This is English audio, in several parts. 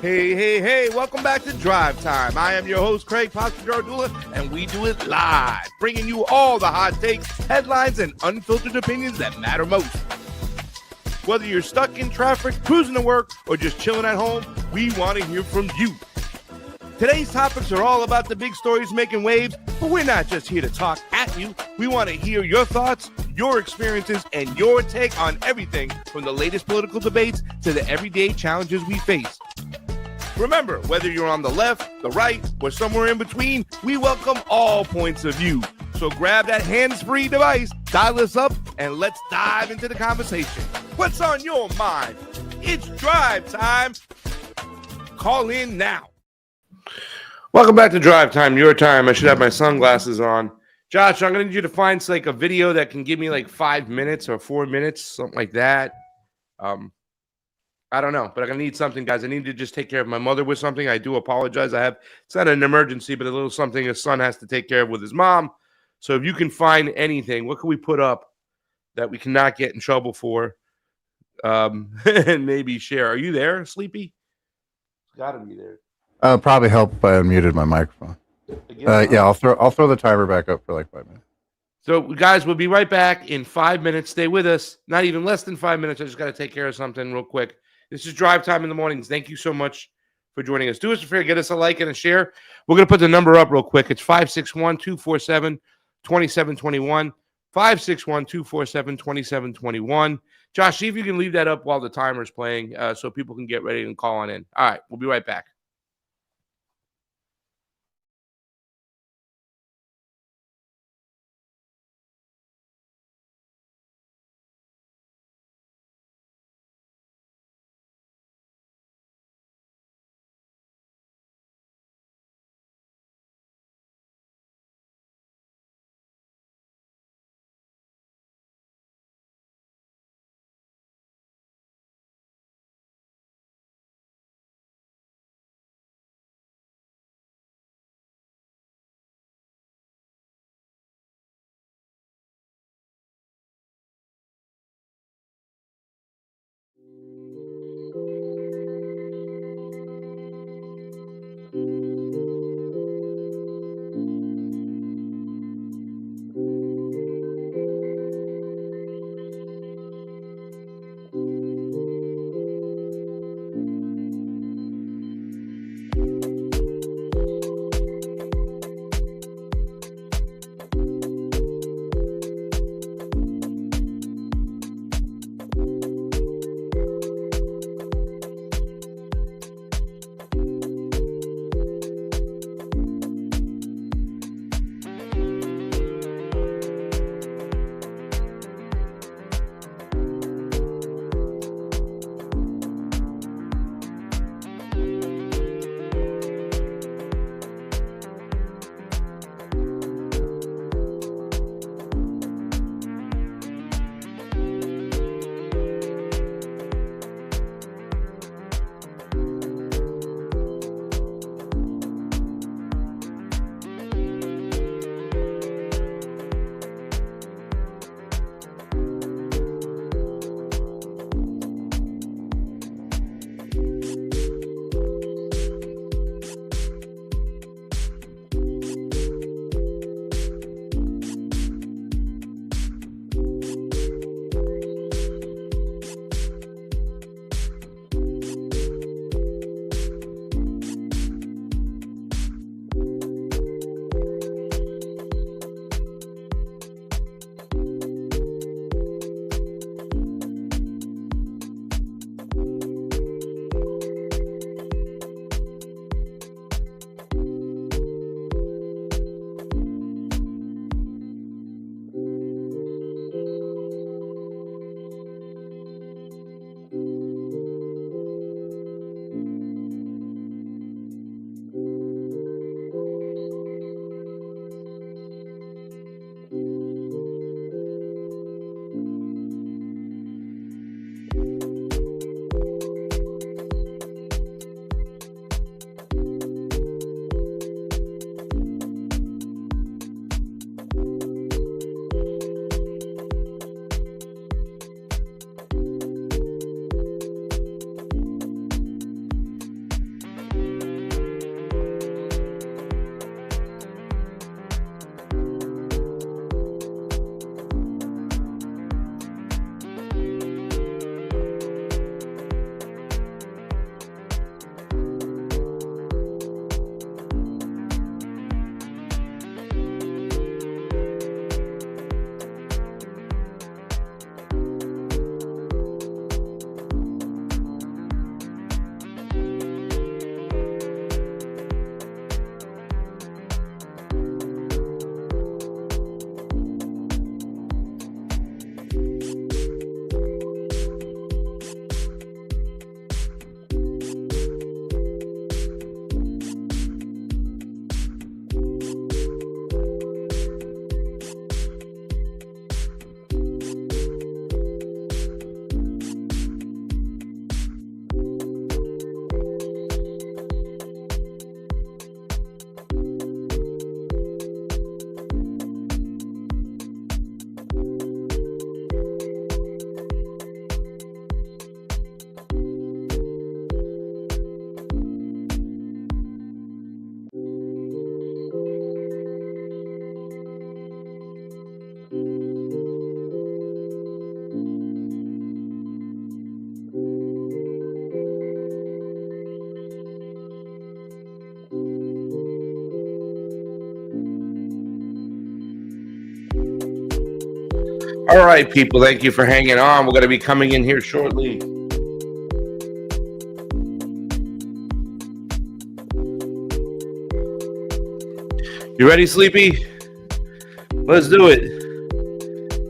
Hey, hey, hey, welcome back to Drive Time. I am your host, Craig Pasta Jardula, and we do it live, bringing you all the hot takes, headlines, and unfiltered opinions that matter most. Whether you're stuck in traffic, cruising to work, or just chilling at home, we want to hear from you. Today's topics are all about the big stories making waves, but we're not just here to talk at you. We want to hear your thoughts, your experiences, and your take on everything from the latest political debates to the everyday challenges we face. Remember, whether you're on the left, the right, or somewhere in between, we welcome all points of view. So grab that hands-free device, dial us up, and let's dive into the conversation. What's on your mind? It's Drive Time. Call in now. Welcome back to Drive Time, your time. I should have my sunglasses on. Josh, I'm going to need you to find like a video that can give me like 5 minutes or 4 minutes, something like that. I don't know, but I'm going to need something, guys. I need to just take care of my mother with something. I do apologize. It's not an emergency, but a little something his son has to take care of with his mom. So if you can find anything, what can we put up that we cannot get in trouble for? And maybe share. Are you there, Sleepy? Got to be there. Probably help if I unmuted my microphone. Yeah, I'll throw the timer back up for like 5 minutes. So, guys, we'll be right back in 5 minutes. Stay with us. Not even less than 5 minutes. I just got to take care of something real quick. This is Drive Time in the Mornings. Thank you so much for joining us. Do us a favor, get us a like and a share. We're going to put the number up real quick. It's 561-247-2721. 561-247-2721. Josh, see if you can leave that up while the timer's playing so people can get ready and call on in. All right, we'll be right back. All right, people, thank you for hanging on. We're going to be coming in here shortly. You ready, Sleepy? Let's do it.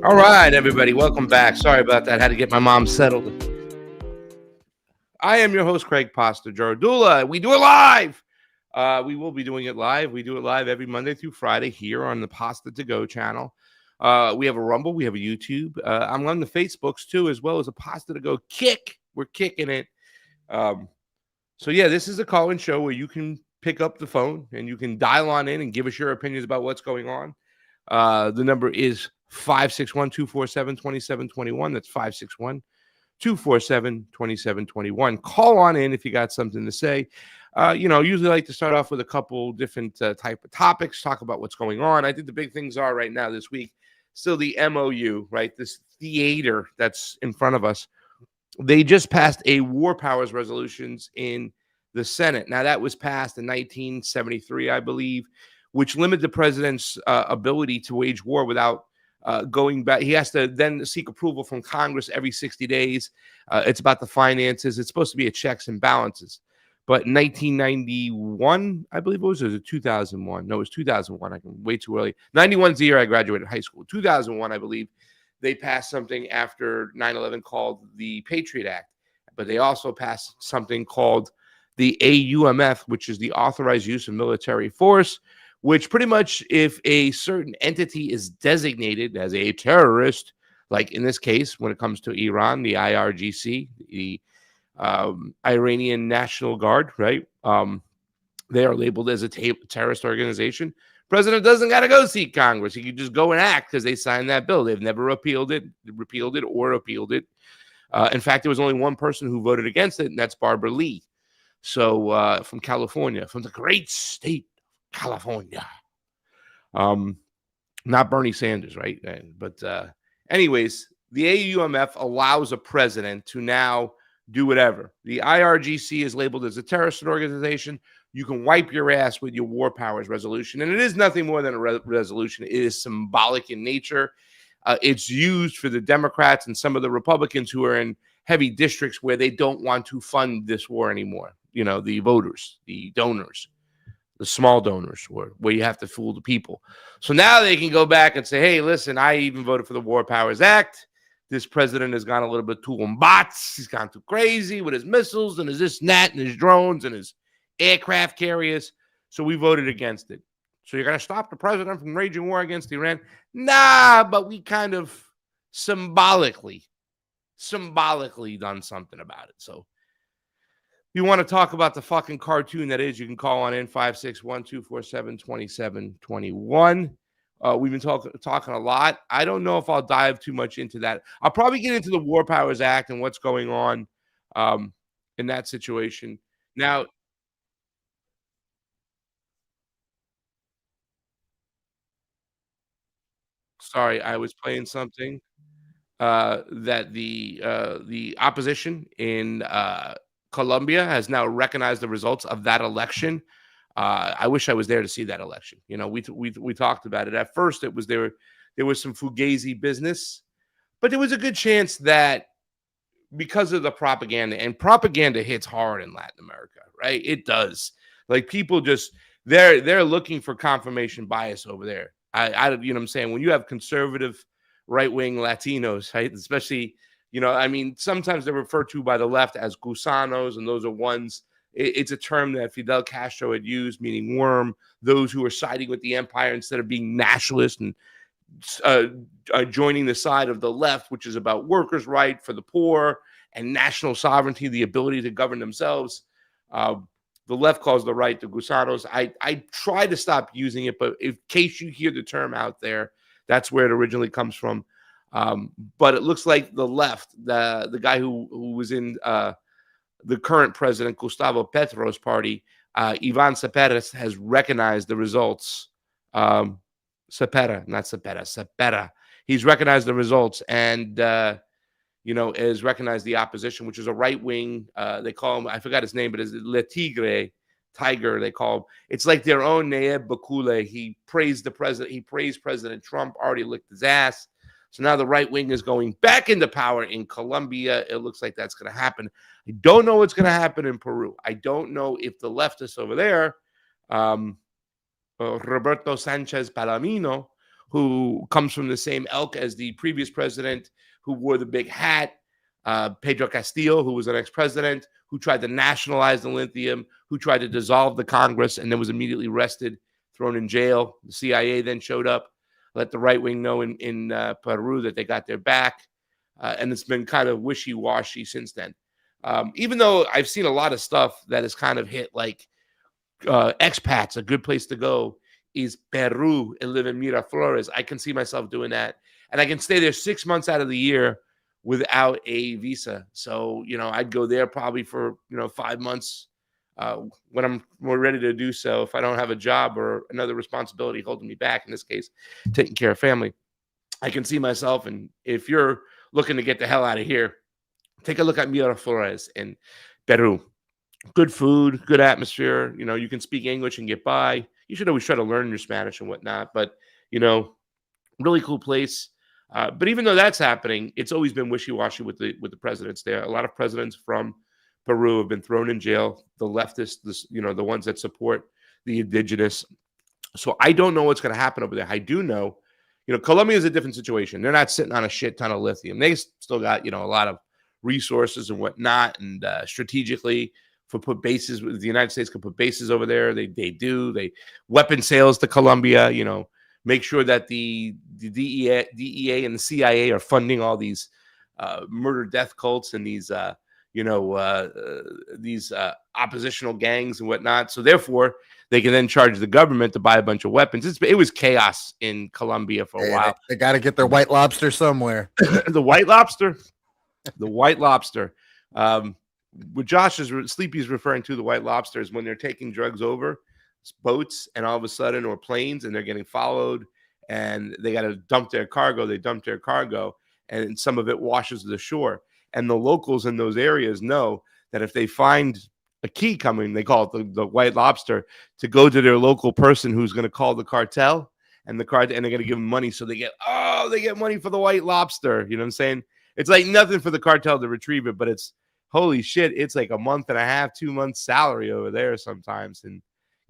All right, everybody, welcome back. Sorry about that. I had to get my mom settled. I am your host, Craig Pasta Jardula. We do it live. We will be doing it live. We do it live every Monday through Friday here on the Pasta To Go channel. We have a Rumble. We have a YouTube. I'm on the Facebooks, too, as well as a Pasta To Go kick. We're kicking it. So, yeah, this is a call-in show where you can pick up the phone and you can dial on in and give us your opinions about what's going on. The number is 561-247-2721. That's 561-247-2721. Call on in if you got something to say. Usually like to start off with a couple different type of topics, talk about what's going on. I think the big things are right now this week, still the MOU, right? This theater that's in front of us. They just passed a war powers resolutions in the Senate. Now, that was passed in 1973, I believe, which limited the president's ability to wage war without going back. He has to then seek approval from Congress every 60 days. It's about the finances. It's supposed to be a checks and balances. But in 1991, I believe it was 2001. No, it was 2001. I can way too early. 91 is the year I graduated high school. 2001, I believe, they passed something after 9/11 called the Patriot Act. But they also passed something called the AUMF, which is the Authorized Use of Military Force, which pretty much if a certain entity is designated as a terrorist, like in this case, when it comes to Iran, the IRGC, the Iranian National Guard, right? They are labeled as a terrorist organization. President doesn't got to go seek Congress. He can just go and act because they signed that bill. They've never repealed it or appealed it. In fact, there was only one person who voted against it, and that's Barbara Lee. So from California, from the great state of California. Not Bernie Sanders, right? But anyways, the AUMF allows a president to now do whatever. The IRGC is labeled as a terrorist organization. You can wipe your ass with your war powers resolution. And it is nothing more than a resolution. It is symbolic in nature. It's used for the Democrats and some of the Republicans who are in heavy districts where they don't want to fund this war anymore. You know, the voters, the donors, the small donors, where you have to fool the people. So now they can go back and say, hey, listen, I even voted for the War Powers Act. This president has gone a little bit too on bots. He's gone too crazy with his missiles and his this and that and his drones and his aircraft carriers. So we voted against it. So you're going to stop the president from waging war against Iran? Nah, but we kind of symbolically done something about it. So if you want to talk about the fucking cartoon that is, you can call on in 561-247-2721. We've been talking a lot. I don't know if I'll dive too much into that. I'll probably get into the War Powers Act and what's going on in that situation. Now, sorry, I was playing something that the opposition in Colombia has now recognized the results of that election. I wish I was there to see that election. You know, we talked about it. At first, it was there was some fugazi business, but there was a good chance that because of the propaganda, and propaganda hits hard in Latin America, right? It does. Like people just they're looking for confirmation bias over there. I you know what I'm saying? When you have conservative right-wing Latinos, right? Especially, you know, I mean, sometimes they're referred to by the left as gusanos, and those are ones. It's a term that Fidel Castro had used, meaning worm, those who are siding with the empire instead of being nationalist and joining the side of the left, which is about workers' right for the poor and national sovereignty, the ability to govern themselves. The left calls the right the gusanos. I try to stop using it, but in case you hear the term out there, that's where it originally comes from. But it looks like the left, the guy who was in the current president, Gustavo Petro's party, Ivan Cepeda, has recognized the results. Cepeda. He's recognized the results and, has recognized the opposition, which is a right-wing, they call him, I forgot his name, but it's Le Tigre, Tiger, they call him. It's like their own Nayib Bukele. He praised the president. He praised President Trump, already licked his ass. So now the right wing is going back into power in Colombia. It looks like that's going to happen. I don't know what's going to happen in Peru. I don't know if the leftists over there, Roberto Sanchez Palomino, who comes from the same ilk as the previous president who wore the big hat, Pedro Castillo, who was an ex-president, who tried to nationalize the lithium, who tried to dissolve the Congress, and then was immediately arrested, thrown in jail. The CIA then showed up, let the right wing know in Peru that they got their back, and it's been kind of wishy-washy since then. Even though I've seen a lot of stuff that has kind of hit like expats, a good place to go is Peru and live in Miraflores. I can see myself doing that. And I can stay there 6 months out of the year without a visa. So, I'd go there probably for, 5 months when I'm more ready to do so. If I don't have a job or another responsibility holding me back, in this case, taking care of family, I can see myself. And if you're looking to get the hell out of here, take a look at Miraflores in Peru. Good food, good atmosphere. You can speak English and get by. You should always try to learn your Spanish and whatnot. But, really cool place. But even though that's happening, it's always been wishy-washy with the presidents there. A lot of presidents from Peru have been thrown in jail. The leftists, the ones that support the indigenous. So I don't know what's going to happen over there. I do know, Colombia is a different situation. They're not sitting on a shit ton of lithium. They still got, a lot of resources and whatnot, and strategically put bases. The United States could put bases over there. They do. They weapon sales to Colombia. Make sure that the DEA and the CIA are funding all these murder death cults and these oppositional gangs and whatnot. So therefore, they can then charge the government to buy a bunch of weapons. It was chaos in Colombia for a while. They got to get their white lobster somewhere. The white lobster. The white lobster. What Sleepy's referring to, the white lobster, is when they're taking drugs over boats and all of a sudden, or planes, and they're getting followed and they got to dump their cargo. They dump their cargo and some of it washes to the shore. And the locals in those areas know that if they find a key coming, they call it the white lobster, to go to their local person who's going to call the cartel, and they're going to give them money. So they get money for the white lobster. You know what I'm saying? It's like nothing for the cartel to retrieve it, but it's holy shit. It's like a month and a half, 2 months salary over there sometimes. And,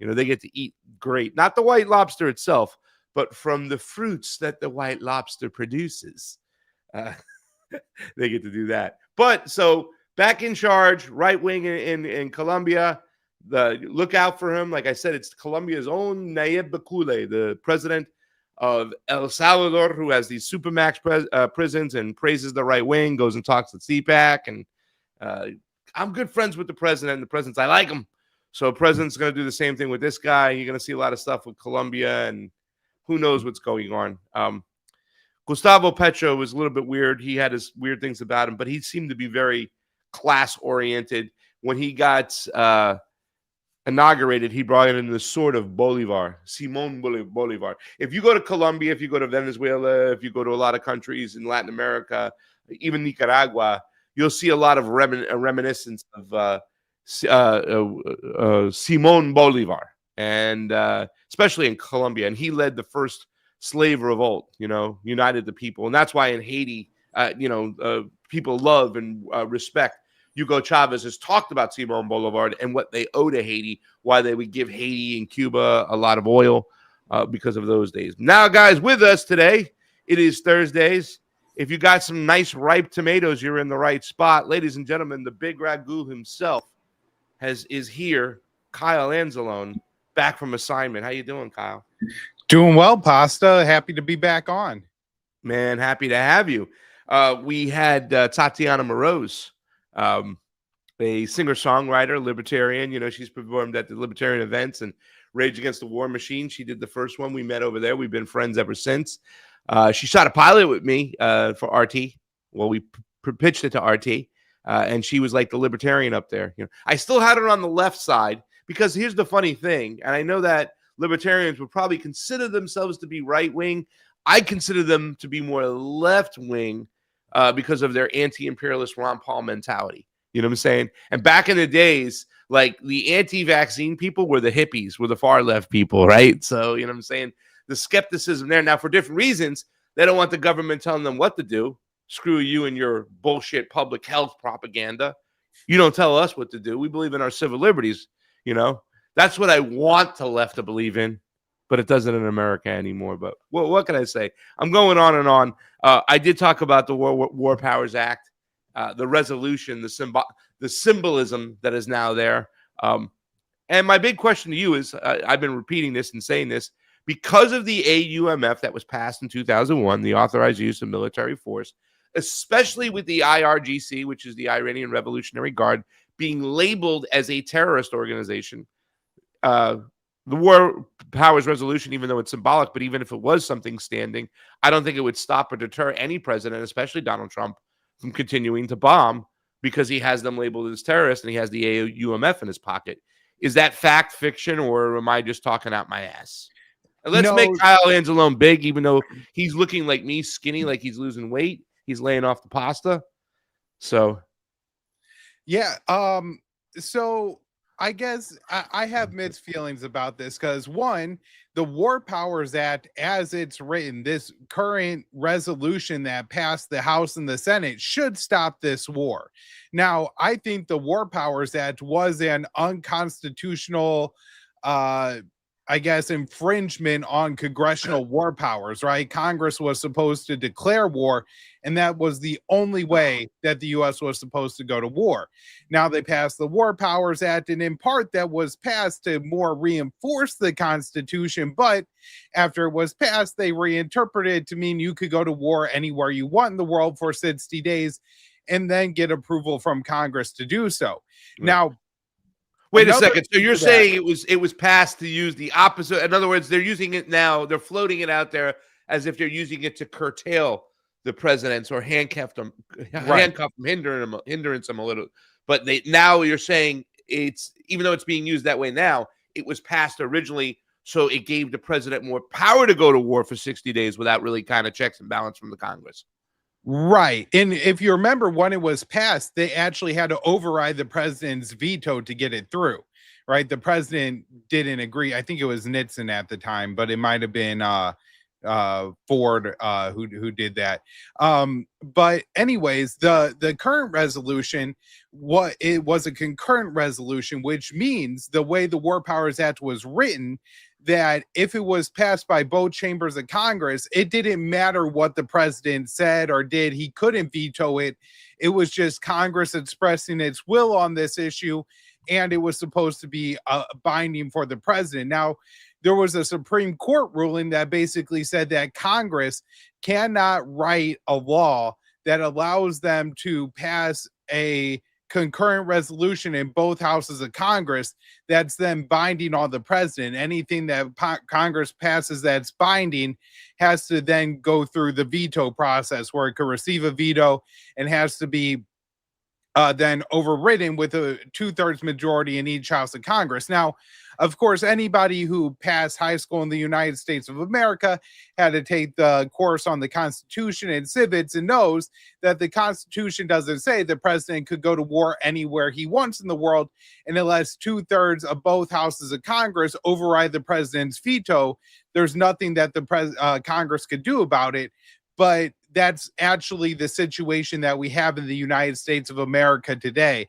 they get to eat great. Not the white lobster itself, but from the fruits that the white lobster produces. They get to do that. But so back in charge, right wing in Colombia. Look out for him. Like I said, it's Colombia's own Nayib Bukele, the president of El Salvador, who has these supermax prisons and praises the right wing, goes and talks to CPAC. And I'm good friends with the president, and the president's, I like him. So the president's going to do the same thing with this guy. You're going to see a lot of stuff with Colombia, and who knows what's going on. Gustavo Petro was a little bit weird. He had his weird things about him, but he seemed to be very class-oriented. When he got inaugurated, he brought in the sword of Bolivar, Simón Bolivar. If you go to Colombia, if you go to Venezuela, if you go to a lot of countries in Latin America, even Nicaragua, you'll see a lot of reminiscence of Simón Bolivar, and especially in Colombia. And he led the first slave revolt, united the people. And that's why in Haiti, people love and respect. Hugo Chavez has talked about Simón Bolivar and what they owe to Haiti, why they would give Haiti and Cuba a lot of oil because of those days. Now, guys, with us today, it is Thursdays. If you got some nice ripe tomatoes, you're in the right spot. Ladies and gentlemen, the big ragu himself is here. Kyle Anzalone, back from assignment. How you doing, Kyle? Doing well, Pasta. Happy to be back on. Man, happy to have you. We had Tatiana Moroz, a singer-songwriter, libertarian. She's performed at the libertarian events and Rage Against the War Machine. She did the first one. We met over there. We've been friends ever since. She shot a pilot with me for RT. Well, we pitched it to RT, and she was like the libertarian up there. I still had her on the left side because here's the funny thing, and I know that libertarians would probably consider themselves to be right-wing. I consider them to be more left-wing because of their anti-imperialist Ron Paul mentality. You know what I'm saying? And back in the days, like the anti-vaccine people were the hippies, were the far left people, right? So, you know what I'm saying? The skepticism there. Now, for different reasons, They don't want the government telling them what to do. Screw you and your bullshit public health propaganda. You don't tell us what to do. We believe in our civil liberties. That's what I want the left to believe in, but it doesn't in America anymore. But what can I say? I'm going on and on. I did talk about the War Powers Act, the resolution, the symbolism that is now there. And my big question to you is, I've been repeating this and saying this, because of the AUMF that was passed in 2001, the authorized use of military force, especially with the IRGC, which is the Iranian Revolutionary Guard, being labeled as a terrorist organization. The War Powers Resolution, even though it's symbolic, but even if it was something standing, I don't think it would stop or deter any president, especially Donald Trump, from continuing to bomb because he has them labeled as terrorists and he has the AUMF in his pocket. Is that fact, fiction, or am I just talking out my ass? And let's make Kyle Anzalone big, even though he's looking like me, skinny, like he's losing weight. He's laying off the pasta. So, yeah. So I guess I have mixed feelings about this because, one, the War Powers Act, as it's written, this current resolution that passed the House and the Senate, should stop this war. Now, I think the War Powers Act was an unconstitutional infringement on congressional war powers, right? Congress was supposed to declare war, and that was the only way that the U.S. was supposed to go to war. Now they passed the War Powers Act, and in part that was passed to more reinforce the Constitution, but after it was passed, they reinterpreted it to mean you could go to war anywhere you want in the world for 60 days and then get approval from Congress to do so. Right. Now, wait a second. So you're saying it was passed to use the opposite. In other words, they're using it now. They're floating it out there as if they're using it to curtail the presidents or handcuff them, hindrance them a little. But now you're saying it's, even though it's being used that way now, it was passed originally so it gave the president more power to go to war for 60 days without really kind of checks and balance from the Congress. Right. And if you remember, when it was passed, they actually had to override the president's veto to get it through, right? The president didn't agree. I think it was Nixon at the time, but it might have been Ford who did that. But anyways, the current resolution, it was a concurrent resolution, which means the way the War Powers Act was written, that if it was passed by both chambers of Congress, it didn't matter what the president said or did. He couldn't veto it. It was just Congress expressing its will on this issue, and it was supposed to be binding for the president. Now, there was a Supreme Court ruling that basically said that Congress cannot write a law that allows them to pass a concurrent resolution in both houses of Congress that's then binding on the president. Anything that Congress passes that's binding has to then go through the veto process, where it could receive a veto and has to be then overridden with a 2/3 majority in each house of Congress. Now, of course, anybody who passed high school in the United States of America had to take the course on the Constitution and civics and knows that the Constitution doesn't say the president could go to war anywhere he wants in the world, and unless 2/3 of both houses of Congress override the president's veto, there's nothing that the Congress could do about it. But that's actually the situation that we have in the United States of America today.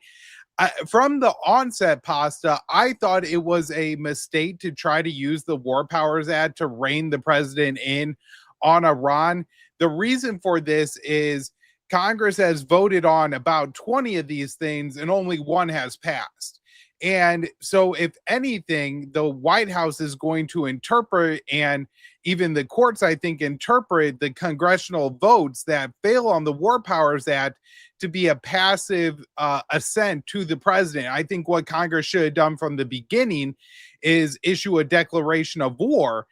From the onset, Pasta, I thought it was a mistake to try to use the War Powers Act to rein the president in on Iran. The reason for this is Congress has voted on about 20 of these things and only one has passed. And so if anything, the White House is going to interpret, and even the courts, I think, interpret the congressional votes that fail on the War Powers Act to be a passive assent to the president. I think what Congress should have done from the beginning is issue a declaration of war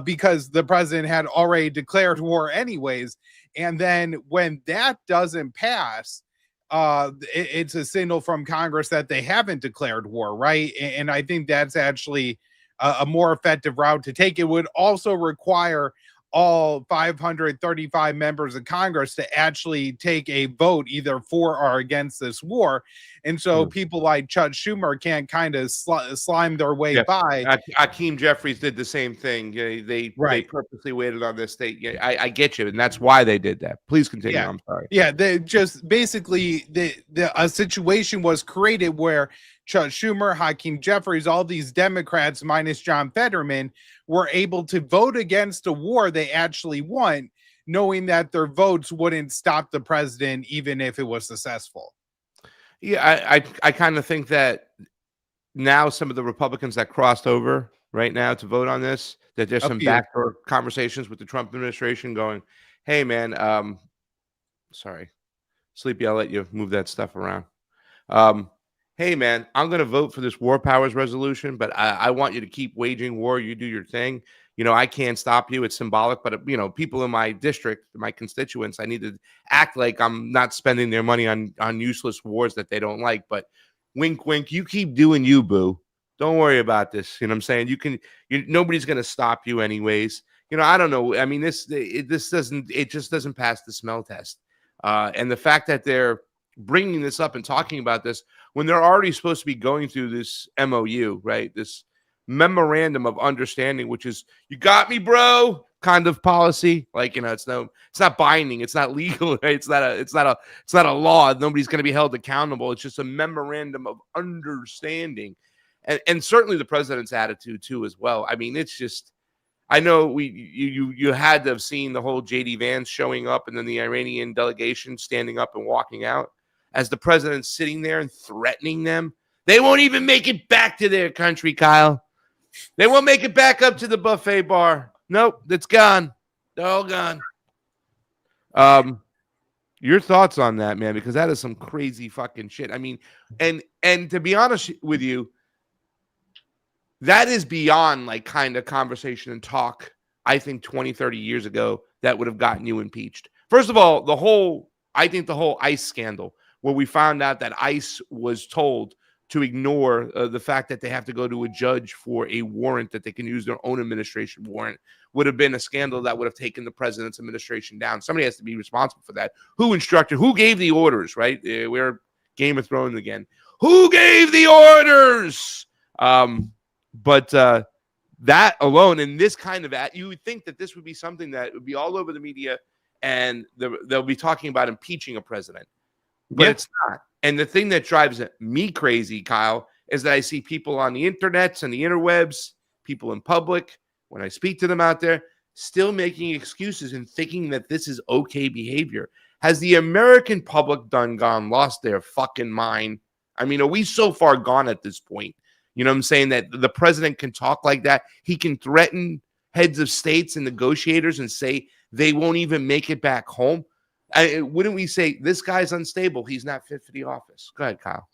because the president had already declared war anyways. And then when that doesn't pass, it's a signal from Congress that they haven't declared war, right? And I think that's actually a more effective route to take. It would also require all 535 members of Congress to actually take a vote either for or against this war. And so people like Chuck Schumer can't kind of slime their way by. Hakeem Jeffries did the same thing. They purposely waited on this. I get you, and that's why they did that. Please continue. I'm sorry. Yeah, they just basically a situation was created where Chuck Schumer, Hakeem Jeffries, all these Democrats minus John Fetterman were able to vote against a war they actually won, knowing that their votes wouldn't stop the president even if it was successful. Yeah, I kind of think that now some of the Republicans that crossed over right now to vote on this, that there's some backdoor conversations with the Trump administration going, hey, man, sorry, Sleepy, I'll let you move that stuff around. Hey, man, I'm going to vote for this war powers resolution, but I want you to keep waging war. You do your thing. I can't stop you. It's symbolic, but, people in my district, my constituents, I need to act like I'm not spending their money on useless wars that they don't like. But wink, wink, you keep doing you, boo. Don't worry about this. You know what I'm saying? Nobody's going to stop you anyways. I don't know. I mean, it just doesn't pass the smell test. And the fact that they're bringing this up and talking about this when they're already supposed to be going through this MOU, right? This memorandum of understanding, which is you got me, bro, kind of policy. Like, it's not binding, it's not legal, right? It's not a law. Nobody's going to be held accountable. It's just a memorandum of understanding, and certainly the president's attitude too, as well. I mean, it's just. I know you had to have seen the whole J.D. Vance showing up and then the Iranian delegation standing up and walking out as the president's sitting there and threatening them. They won't even make it back to their country, Kyle. They won't make it back up to the buffet bar. Nope, it's gone. They're all gone. Your thoughts on that, man? Because that is some crazy fucking shit. I mean, and to be honest with you, that is beyond like kind of conversation and talk, I think 20, 30 years ago that would have gotten you impeached. First of all, the whole ICE scandal where we found out that ICE was told to ignore the fact that they have to go to a judge for a warrant that they can use their own administration warrant would have been a scandal that would have taken the president's administration down. Somebody has to be responsible for that. Who gave the orders, right? We're Game of Thrones again. Who gave the orders? But that alone, and this kind of you would think that this would be something that would be all over the media, and they'll be talking about impeaching a president, but it's not. And the thing that drives me crazy, Kyle, is that I see people on the internets and the interwebs, people in public, when I speak to them out there, still making excuses and thinking that this is okay behavior. Has the American public lost their fucking mind? I mean, are we so far gone at this point? You know what I'm saying? That the president can talk like that. He can threaten heads of states and negotiators and say they won't even make it back home. Wouldn't we say this guy's unstable? He's not fit for the office. Go ahead, Kyle.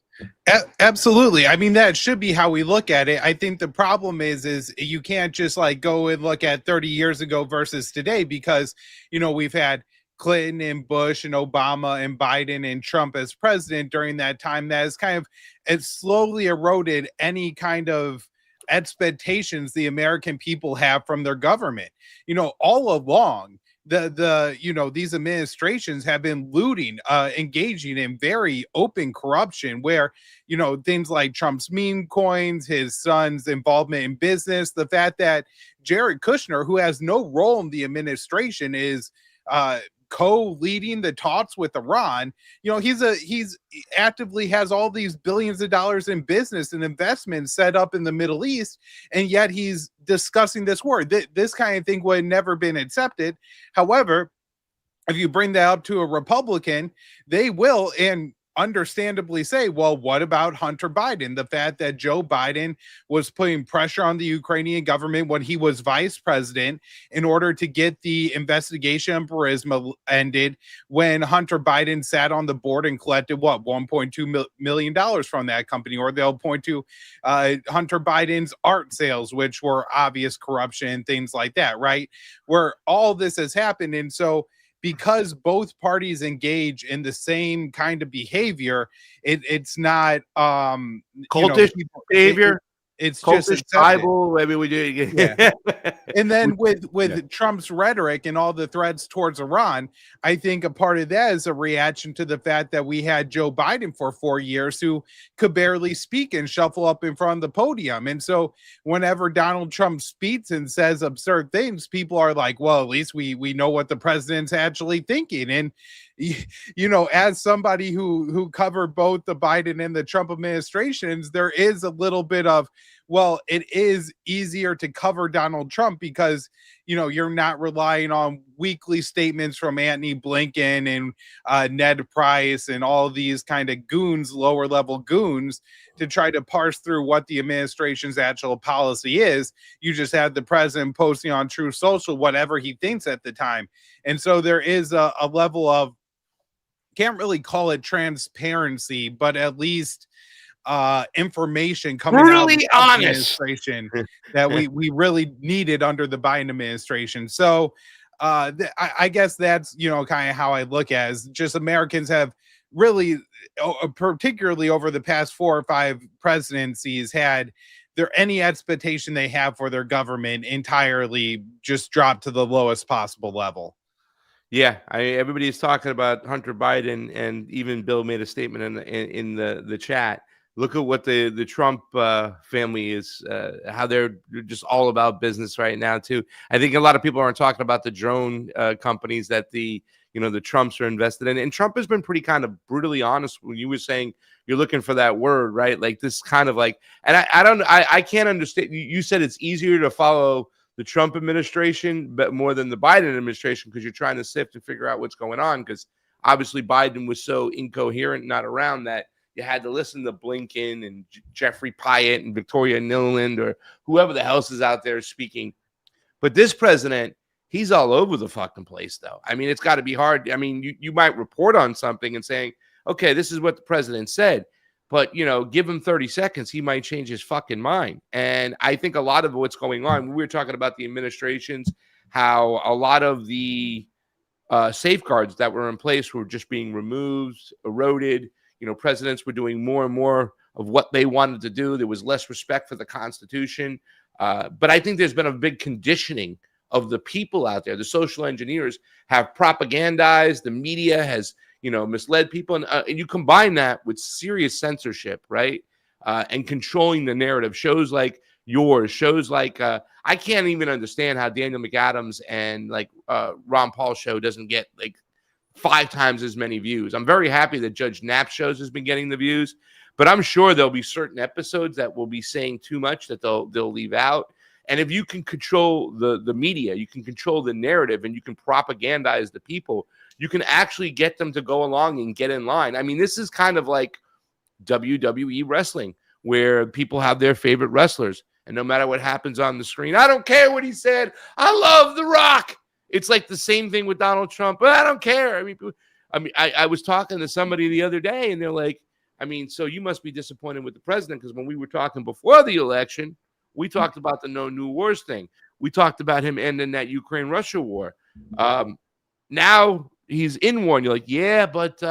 Absolutely. I mean, that should be how we look at it. I think the problem is you can't just like go and look at 30 years ago versus today because, we've had Clinton and Bush and Obama and Biden and Trump as president during that time. That has it slowly eroded any kind of expectations the American people have from their government. All along, these administrations have been looting, engaging in very open corruption where, things like Trump's meme coins, his son's involvement in business, the fact that Jared Kushner, who has no role in the administration, is co-leading the talks with Iran. He's actively has all these billions of dollars in business and investments set up in the Middle East, and yet he's discussing this war. This kind of thing would have never been accepted. However, if you bring that up to a Republican, they will, and understandably say, well, what about Hunter Biden? The fact that Joe Biden was putting pressure on the Ukrainian government when he was vice president in order to get the investigation on Burisma ended, when Hunter Biden sat on the board and collected $1.2 million from that company, or they'll point to Hunter Biden's art sales, which were obvious corruption and things like that, right? Where all this has happened. And so because both parties engage in the same kind of behavior, it's not cultish behavior. it's cultish, just tribal. I mean, we do. Yeah. And then with Trump's rhetoric and all the threats towards Iran, I think a part of that is a reaction to the fact that we had Joe Biden for 4 years who could barely speak and shuffle up in front of the podium. And so whenever Donald Trump speaks and says absurd things, people are like, well, at least we know what the president's actually thinking. And you know, as somebody who covered both the Biden and the Trump administrations, there is a little bit of, well, it is easier to cover Donald Trump because, you know, you're not relying on weekly statements from Antony Blinken and Ned Price and all these kind of goons, lower level goons, to try to parse through what the administration's actual policy is. You just have the president posting on Truth Social whatever he thinks at the time. And so there is a level of, can't really call it transparency, but at least information coming out of the administration that we really needed under the Biden administration. So I guess that's, you know, kind of how I look at it, is just Americans have really, particularly over the past 4 or 5 presidencies, had any expectation they have for their government entirely just dropped to the lowest possible level. Yeah, everybody's talking about Hunter Biden, and even Bill made a statement in the chat. Look at what the Trump family is, how they're just all about business right now too. I think a lot of people aren't talking about the drone companies that the Trumps are invested in, and Trump has been pretty kind of brutally honest when you were saying you're looking for that word, right? Like this kind of like, and I can't understand. You said it's easier to follow the Trump administration, but more than the Biden administration, because you're trying to sift and figure out what's going on. Because obviously Biden was so incoherent, not around, that you had to listen to Blinken and Jeffrey Pyatt and Victoria Nuland or whoever the else is out there speaking. But this president, he's all over the fucking place, though. I mean, it's got to be hard. I mean, you might report on something and saying, okay, this is what the president said. But, you know, give him 30 seconds, he might change his fucking mind. And I think a lot of what's going on, we were talking about the administrations, how a lot of the safeguards that were in place were just being removed, eroded. You know, presidents were doing more and more of what they wanted to do. There was less respect for the Constitution. But I think there's been a big conditioning of the people out there. The social engineers have propagandized. The media has, you know, misled people. And you combine that with serious censorship, right? And controlling the narrative. Shows like yours, shows like, I can't even understand how Daniel McAdams and like Ron Paul's show doesn't get like 5 times as many views. I'm very happy that Judge Knapp's shows has been getting the views, but I'm sure there'll be certain episodes that will be saying too much that they'll leave out. And if you can control the media, you can control the narrative, and you can propagandize the people, you can actually get them to go along and get in line. I mean, this is kind of like WWE wrestling, where people have their favorite wrestlers, and no matter what happens on the screen, I don't care what he said. I love The Rock. It's like the same thing with Donald Trump. But I don't care. I was talking to somebody the other day, and they're like, I mean, so you must be disappointed with the president, because when we were talking before the election, we talked about the no new wars thing. We talked about him ending that Ukraine-Russia war. Now he's in war, and you're like, yeah, but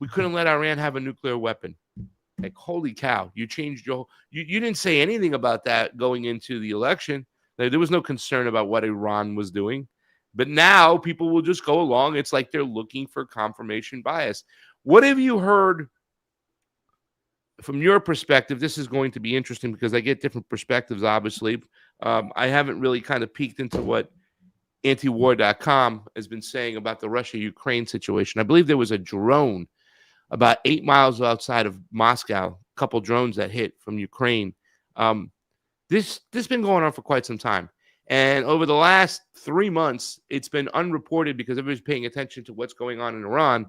we couldn't let Iran have a nuclear weapon. Like, holy cow, you changed you didn't say anything about that going into the election. There was no concern about what Iran was doing. But now people will just go along. It's like they're looking for confirmation bias. What have you heard from your perspective? This is going to be interesting because I get different perspectives, obviously. I haven't really kind of peeked into what antiwar.com has been saying about the Russia-Ukraine situation. I believe there was a drone about 8 miles outside of Moscow, a couple drones that hit from Ukraine. This has been going on for quite some time. And over the last 3 months, it's been unreported because everybody's paying attention to what's going on in Iran.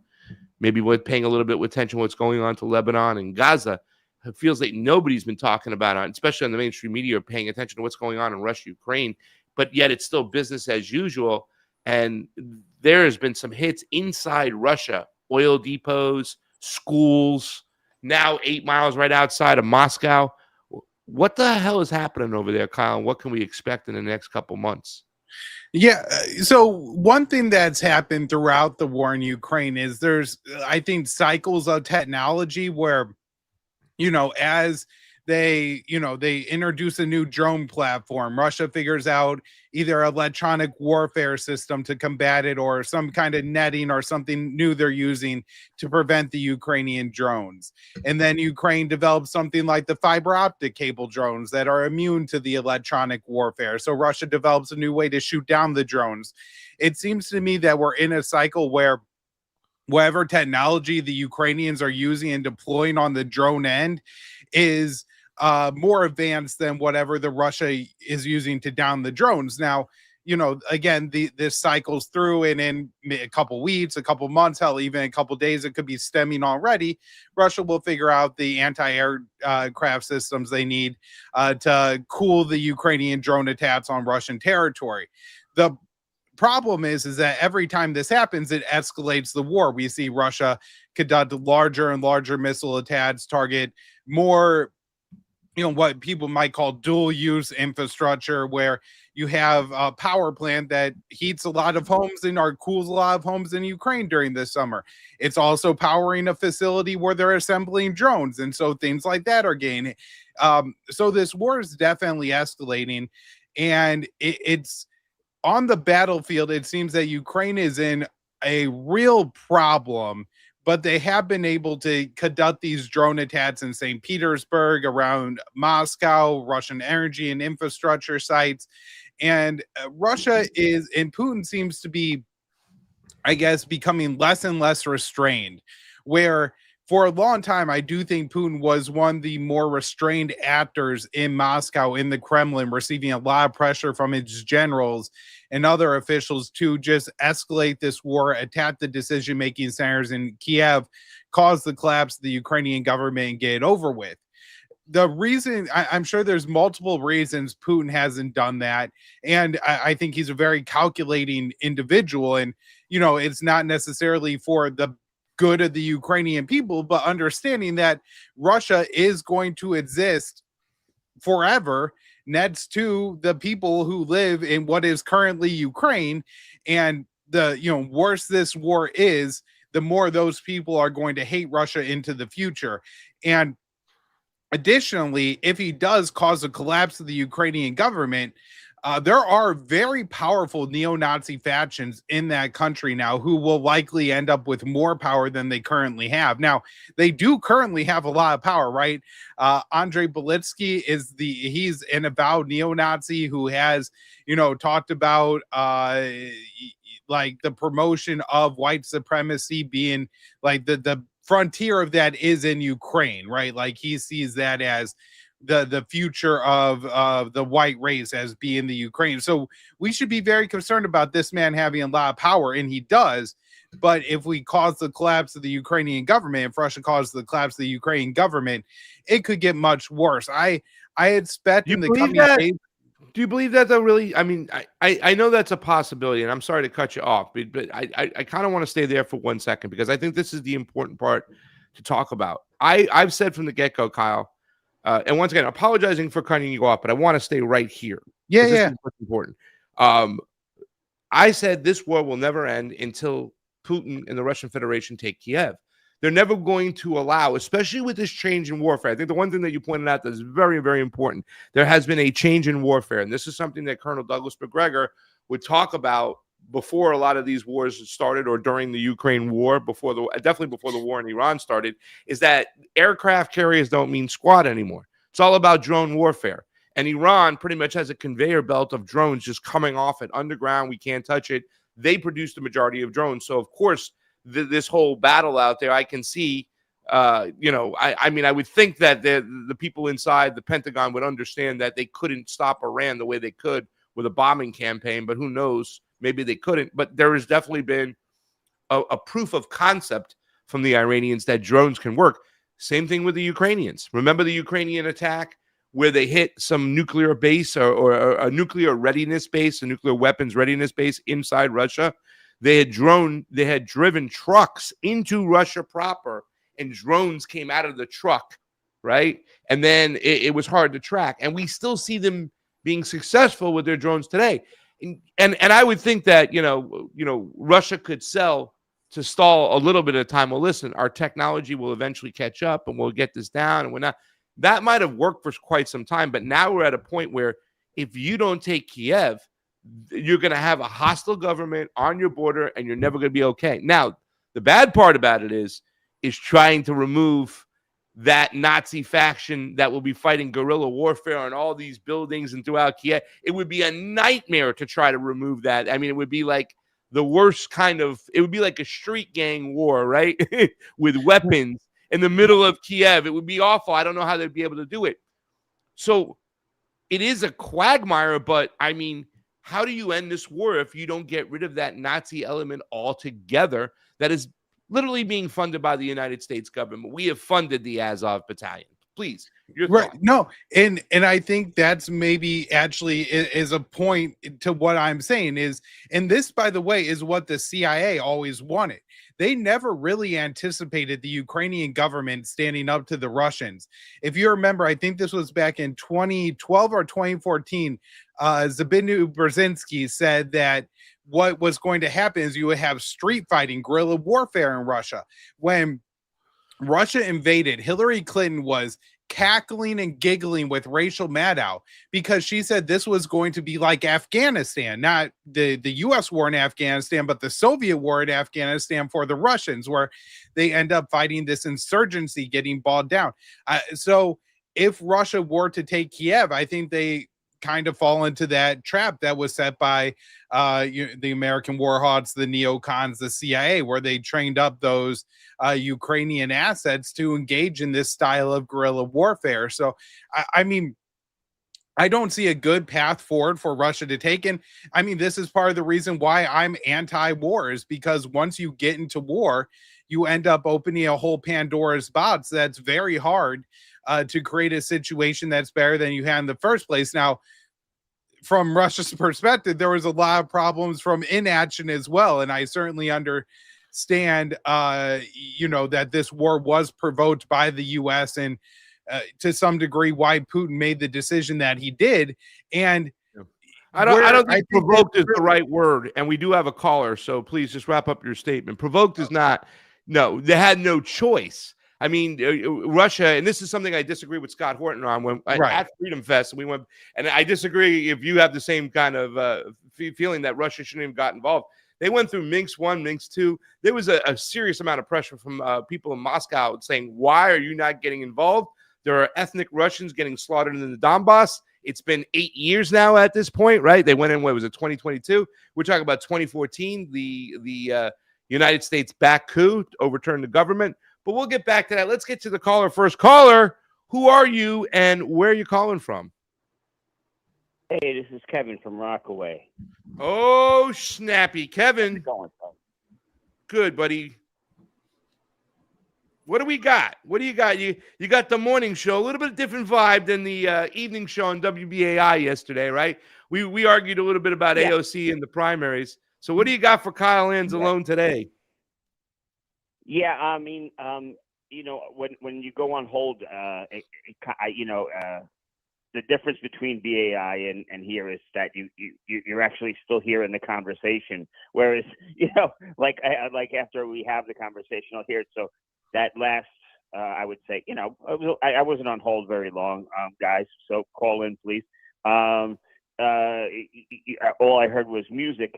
Maybe we're paying a little bit of attention to what's going on to Lebanon and Gaza. It feels like nobody's been talking about it, especially on the mainstream media, or paying attention to what's going on in Russia, Ukraine. But yet it's still business as usual. And there has been some hits inside Russia, oil depots, schools, now 8 miles right outside of Moscow. What the hell is happening over there, Kyle? And what can we expect in the next couple months? Yeah. So one thing that's happened throughout the war in Ukraine is there's, I think, cycles of technology where, you know, as they introduce a new drone platform. Russia figures out either electronic warfare system to combat it or some kind of netting or something new they're using to prevent the Ukrainian drones. And then Ukraine develops something like the fiber optic cable drones that are immune to the electronic warfare. So Russia develops a new way to shoot down the drones. It seems to me that we're in a cycle where whatever technology the Ukrainians are using and deploying on the drone end is more advanced than whatever the Russia is using to down the drones. Now, again, this cycles through, and in a couple weeks, a couple months, hell, even a couple days, it could be stemming already. Russia will figure out the anti-aircraft systems they need to cool the Ukrainian drone attacks on Russian territory. The problem is that every time this happens, it escalates the war. We see Russia conduct larger and larger missile attacks, target more, what people might call dual use infrastructure, where you have a power plant that heats a lot of homes and cools a lot of homes in Ukraine during the summer. It's also powering a facility where they're assembling drones. And so things like that are gaining. So this war is definitely escalating, and it's on the battlefield. It seems that Ukraine is in a real problem, but they have been able to conduct these drone attacks in St. Petersburg, around Moscow, Russian energy and infrastructure sites. And Russia and Putin seems to be, I guess, becoming less and less restrained, where for a long time, I do think Putin was one of the more restrained actors in Moscow, in the Kremlin, receiving a lot of pressure from its generals and other officials to just escalate this war, attack the decision-making centers in Kiev, cause the collapse of the Ukrainian government, and get it over with. The reason, I'm sure there's multiple reasons Putin hasn't done that. And I think he's a very calculating individual. And, it's not necessarily for the good of the Ukrainian people, but understanding that Russia is going to exist forever next to the people who live in what is currently Ukraine. And the worse this war is, the more those people are going to hate Russia into the future. And additionally, if he does cause a collapse of the Ukrainian government, there are very powerful neo-Nazi factions in that country now who will likely end up with more power than they currently have. Now, they do currently have a lot of power, right? Andrei Belitsky he's an avowed neo-Nazi who has, talked about like the promotion of white supremacy being like the frontier of that is in Ukraine, right? Like he sees that as the future of the white race as being the Ukraine. So we should be very concerned about this man having a lot of power, and he does. But if we cause the collapse of the Ukrainian government, if Russia causes the collapse of the Ukrainian government, it could get much worse. I expect in the coming days. Do you believe that though? Really? I mean, I know that's a possibility, and I'm sorry to cut you off, but I kind of want to stay there for 1 second, because I think this is the important part to talk about. I've said from the get-go, Kyle, and once again, apologizing for cutting you off, but I want to stay right here. Yeah. This is what's important. I said this war will never end until Putin and the Russian Federation take Kiev. They're never going to allow, especially with this change in warfare. I think the one thing that you pointed out that is very, very important, there has been a change in warfare. And this is something that Colonel Douglas McGregor would talk about before a lot of these wars started, or during the Ukraine war, definitely before the war in Iran started, is that aircraft carriers don't mean squad anymore. It's all about drone warfare. And Iran pretty much has a conveyor belt of drones just coming off it underground. We can't touch it. They produce the majority of drones. So, of course, this whole battle out there, I can see, I mean, I would think that the people inside the Pentagon would understand that they couldn't stop Iran the way they could with a bombing campaign, but who knows? Maybe they couldn't. But there has definitely been a proof of concept from the Iranians that drones can work. Same thing with the Ukrainians. Remember the Ukrainian attack where they hit some nuclear base or a nuclear readiness base, a nuclear weapons readiness base inside Russia? They had driven trucks into Russia proper, and drones came out of the truck, right? And then it was hard to track. And we still see them being successful with their drones today. And I would think that, Russia could sell to stall a little bit of time. Well, listen, our technology will eventually catch up and we'll get this down. And we're not. that might have worked for quite some time. But now we're at a point where if you don't take Kiev, you're going to have a hostile government on your border and you're never going to be okay. Now, the bad part about it is trying to remove that Nazi faction that will be fighting guerrilla warfare on all these buildings and throughout Kiev. It would be a nightmare to try to remove that. I mean, it would be like the worst kind of, it would be like a street gang war, right? With weapons in the middle of Kiev. It would be awful. I don't know how they'd be able to do it. So it is a quagmire, but I mean, how do you end this war if you don't get rid of that Nazi element altogether that is literally being funded by the United States government? We have funded the Azov Battalion. Please, your Right. thoughts. No, and I think that's maybe actually is a point to what I'm saying is, and this, by the way, is what the CIA always wanted. They never really anticipated the Ukrainian government standing up to the Russians. If you remember, I think this was back in 2012 or 2014, Zbigniew Brzezinski said that what was going to happen is you would have street fighting, guerrilla warfare in Russia. When Russia invaded, Hillary Clinton was cackling and giggling with Rachel Maddow because she said this was going to be like Afghanistan, not the U.S. war in Afghanistan, but the Soviet war in Afghanistan for the Russians, where they end up fighting this insurgency, getting bogged down. So if Russia were to take Kiev, I think they kind of fall into that trap that was set by the American warhawks, the neocons, the CIA, where they trained up those Ukrainian assets to engage in this style of guerrilla warfare. So, I mean, I don't see a good path forward for Russia to take. And I mean, this is part of the reason why I'm anti-war, is because once you get into war, you end up opening a whole Pandora's box that's very hard to create a situation that's better than you had in the first place. Now, from Russia's perspective, there was a lot of problems from inaction as well. And I certainly understand, that this war was provoked by the U.S. and to some degree why Putin made the decision that he did. And I don't think provoked is the right word. And we do have a caller, so please just wrap up your statement. Provoked is not. No, they had no choice. I mean, Russia, and this is something I disagree with Scott Horton on when at Freedom Fest, and we went, and I disagree if you have the same kind of feeling that Russia shouldn't have got involved. They went through Minsk 1, Minsk 2. There was a serious amount of pressure from people in Moscow saying, why are you not getting involved? There are ethnic Russians getting slaughtered in the Donbass. It's been 8 years now at this point, right? They went in, what was it, 2022? We're talking about 2014, the United States backed coup to overturn the government. But we'll get back to that. Let's get to the caller first. Caller, who are you and where are you calling from? Hey, this is Kevin from Rockaway. Oh, snappy. Kevin. How's it going, son? Good, buddy. What do we got? What do you got? You got the morning show, a little bit different vibe than the evening show on WBAI yesterday, right? We argued a little bit about AOC and the primaries. So what do you got for Kyle Anzalone today? Yeah, I mean, when you go on hold, the difference between BAI and here is that you're actually still hearing the conversation. Whereas, like after we have the conversation, I'll hear it. So that last, I would say, I wasn't on hold very long, guys. So call in, please. All I heard was music.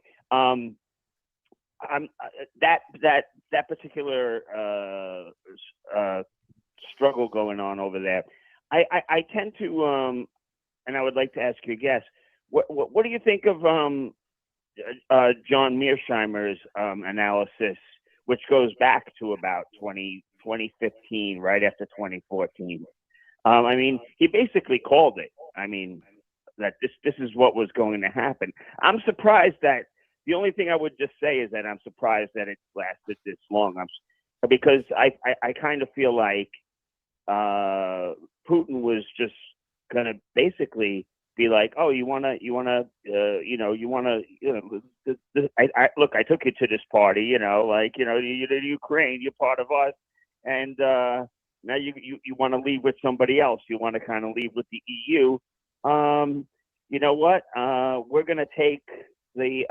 That particular struggle going on over there, I tend to and I would like to ask your guest, what do you think of John Mearsheimer's analysis, which goes back to about 2015, right after 2014? I mean, he basically called it. I mean, that this is what was going to happen. I'm surprised that. The only thing I would just say is that I'm surprised that it lasted this long. Because I kind of feel like Putin was just gonna basically be like, oh, look, I took you to this party, the Ukraine, you're part of us, and now you want to leave with somebody else. You want to kind of leave with the EU. You know what? We're gonna take the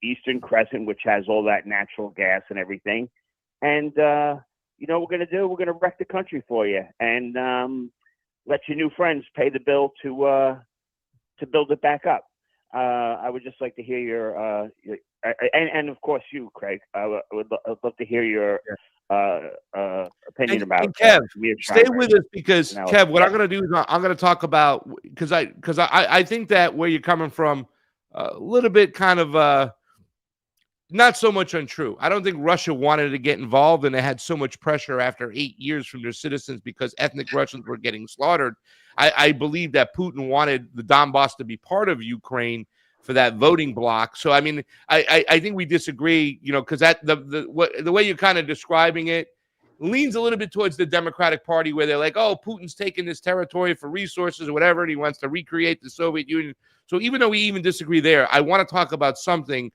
Eastern Crescent, which has all that natural gas and everything, and you know what we're going to do? We're going to wreck the country for you and let your new friends pay the bill to build it back up. I would just like to hear your and of course you, Craig. I'd love to hear your opinion about. And Kev, stay with us because Kev, what I'm going to do is I'm going to talk about because I think that where you're coming from, a little bit kind of not so much untrue. I don't think Russia wanted to get involved, and they had so much pressure after 8 years from their citizens because ethnic Russians were getting slaughtered. I believe that Putin wanted the Donbass to be part of Ukraine for that voting bloc. So, I mean, I think we disagree, you know, because that the way you're kind of describing it leans a little bit towards the Democratic Party, where they're like, oh, Putin's taking this territory for resources or whatever, and he wants to recreate the Soviet Union. So even though we even disagree there, I want to talk about something.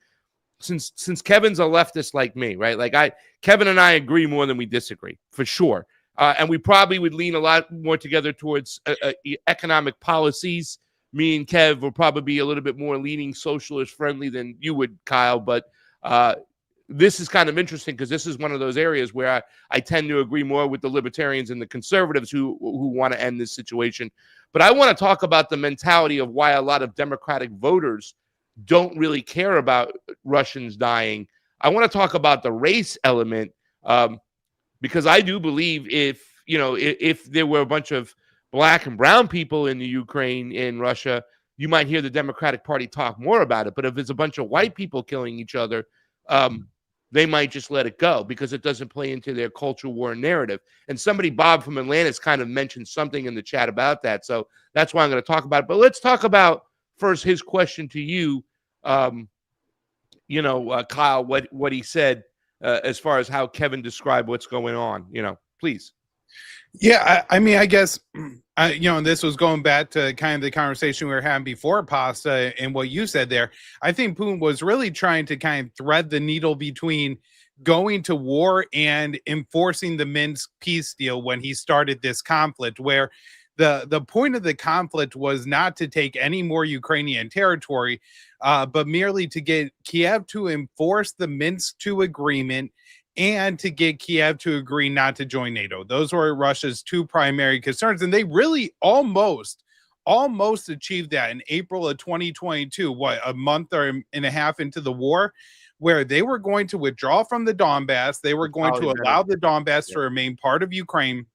Since Kevin's a leftist like me, right? Like Kevin and I agree more than we disagree, for sure. And we probably would lean a lot more together towards economic policies. Me and Kev will probably be a little bit more leaning socialist friendly than you would, Kyle. But this is kind of interesting because this is one of those areas where I tend to agree more with the libertarians and the conservatives who want to end this situation. But I want to talk about the mentality of why a lot of Democratic voters don't really care about Russians dying. I want to talk about the race element because I do believe if there were a bunch of black and brown people in the Ukraine, in Russia, you might hear the Democratic Party talk more about it. But if it's a bunch of white people killing each other, they might just let it go because it doesn't play into their culture war narrative. And somebody, Bob from Atlantis, kind of mentioned something in the chat about that. So that's why I'm going to talk about it. But let's talk about first his question to you, Kyle, what he said as far as how Kevin described what's going on, please. Yeah, I mean, I guess, this was going back to kind of the conversation we were having before, Pasta, and what you said there. I think Putin was really trying to kind of thread the needle between going to war and enforcing the Minsk peace deal when he started this conflict, where the point of the conflict was not to take any more Ukrainian territory, but merely to get Kiev to enforce the Minsk II agreement and to get Kiev to agree not to join NATO. Those were Russia's two primary concerns, and they really almost achieved that in April of 2022, a month and a half into the war, where they were going to withdraw from the Donbass. They were going to allow the Donbass to remain part of Ukraine,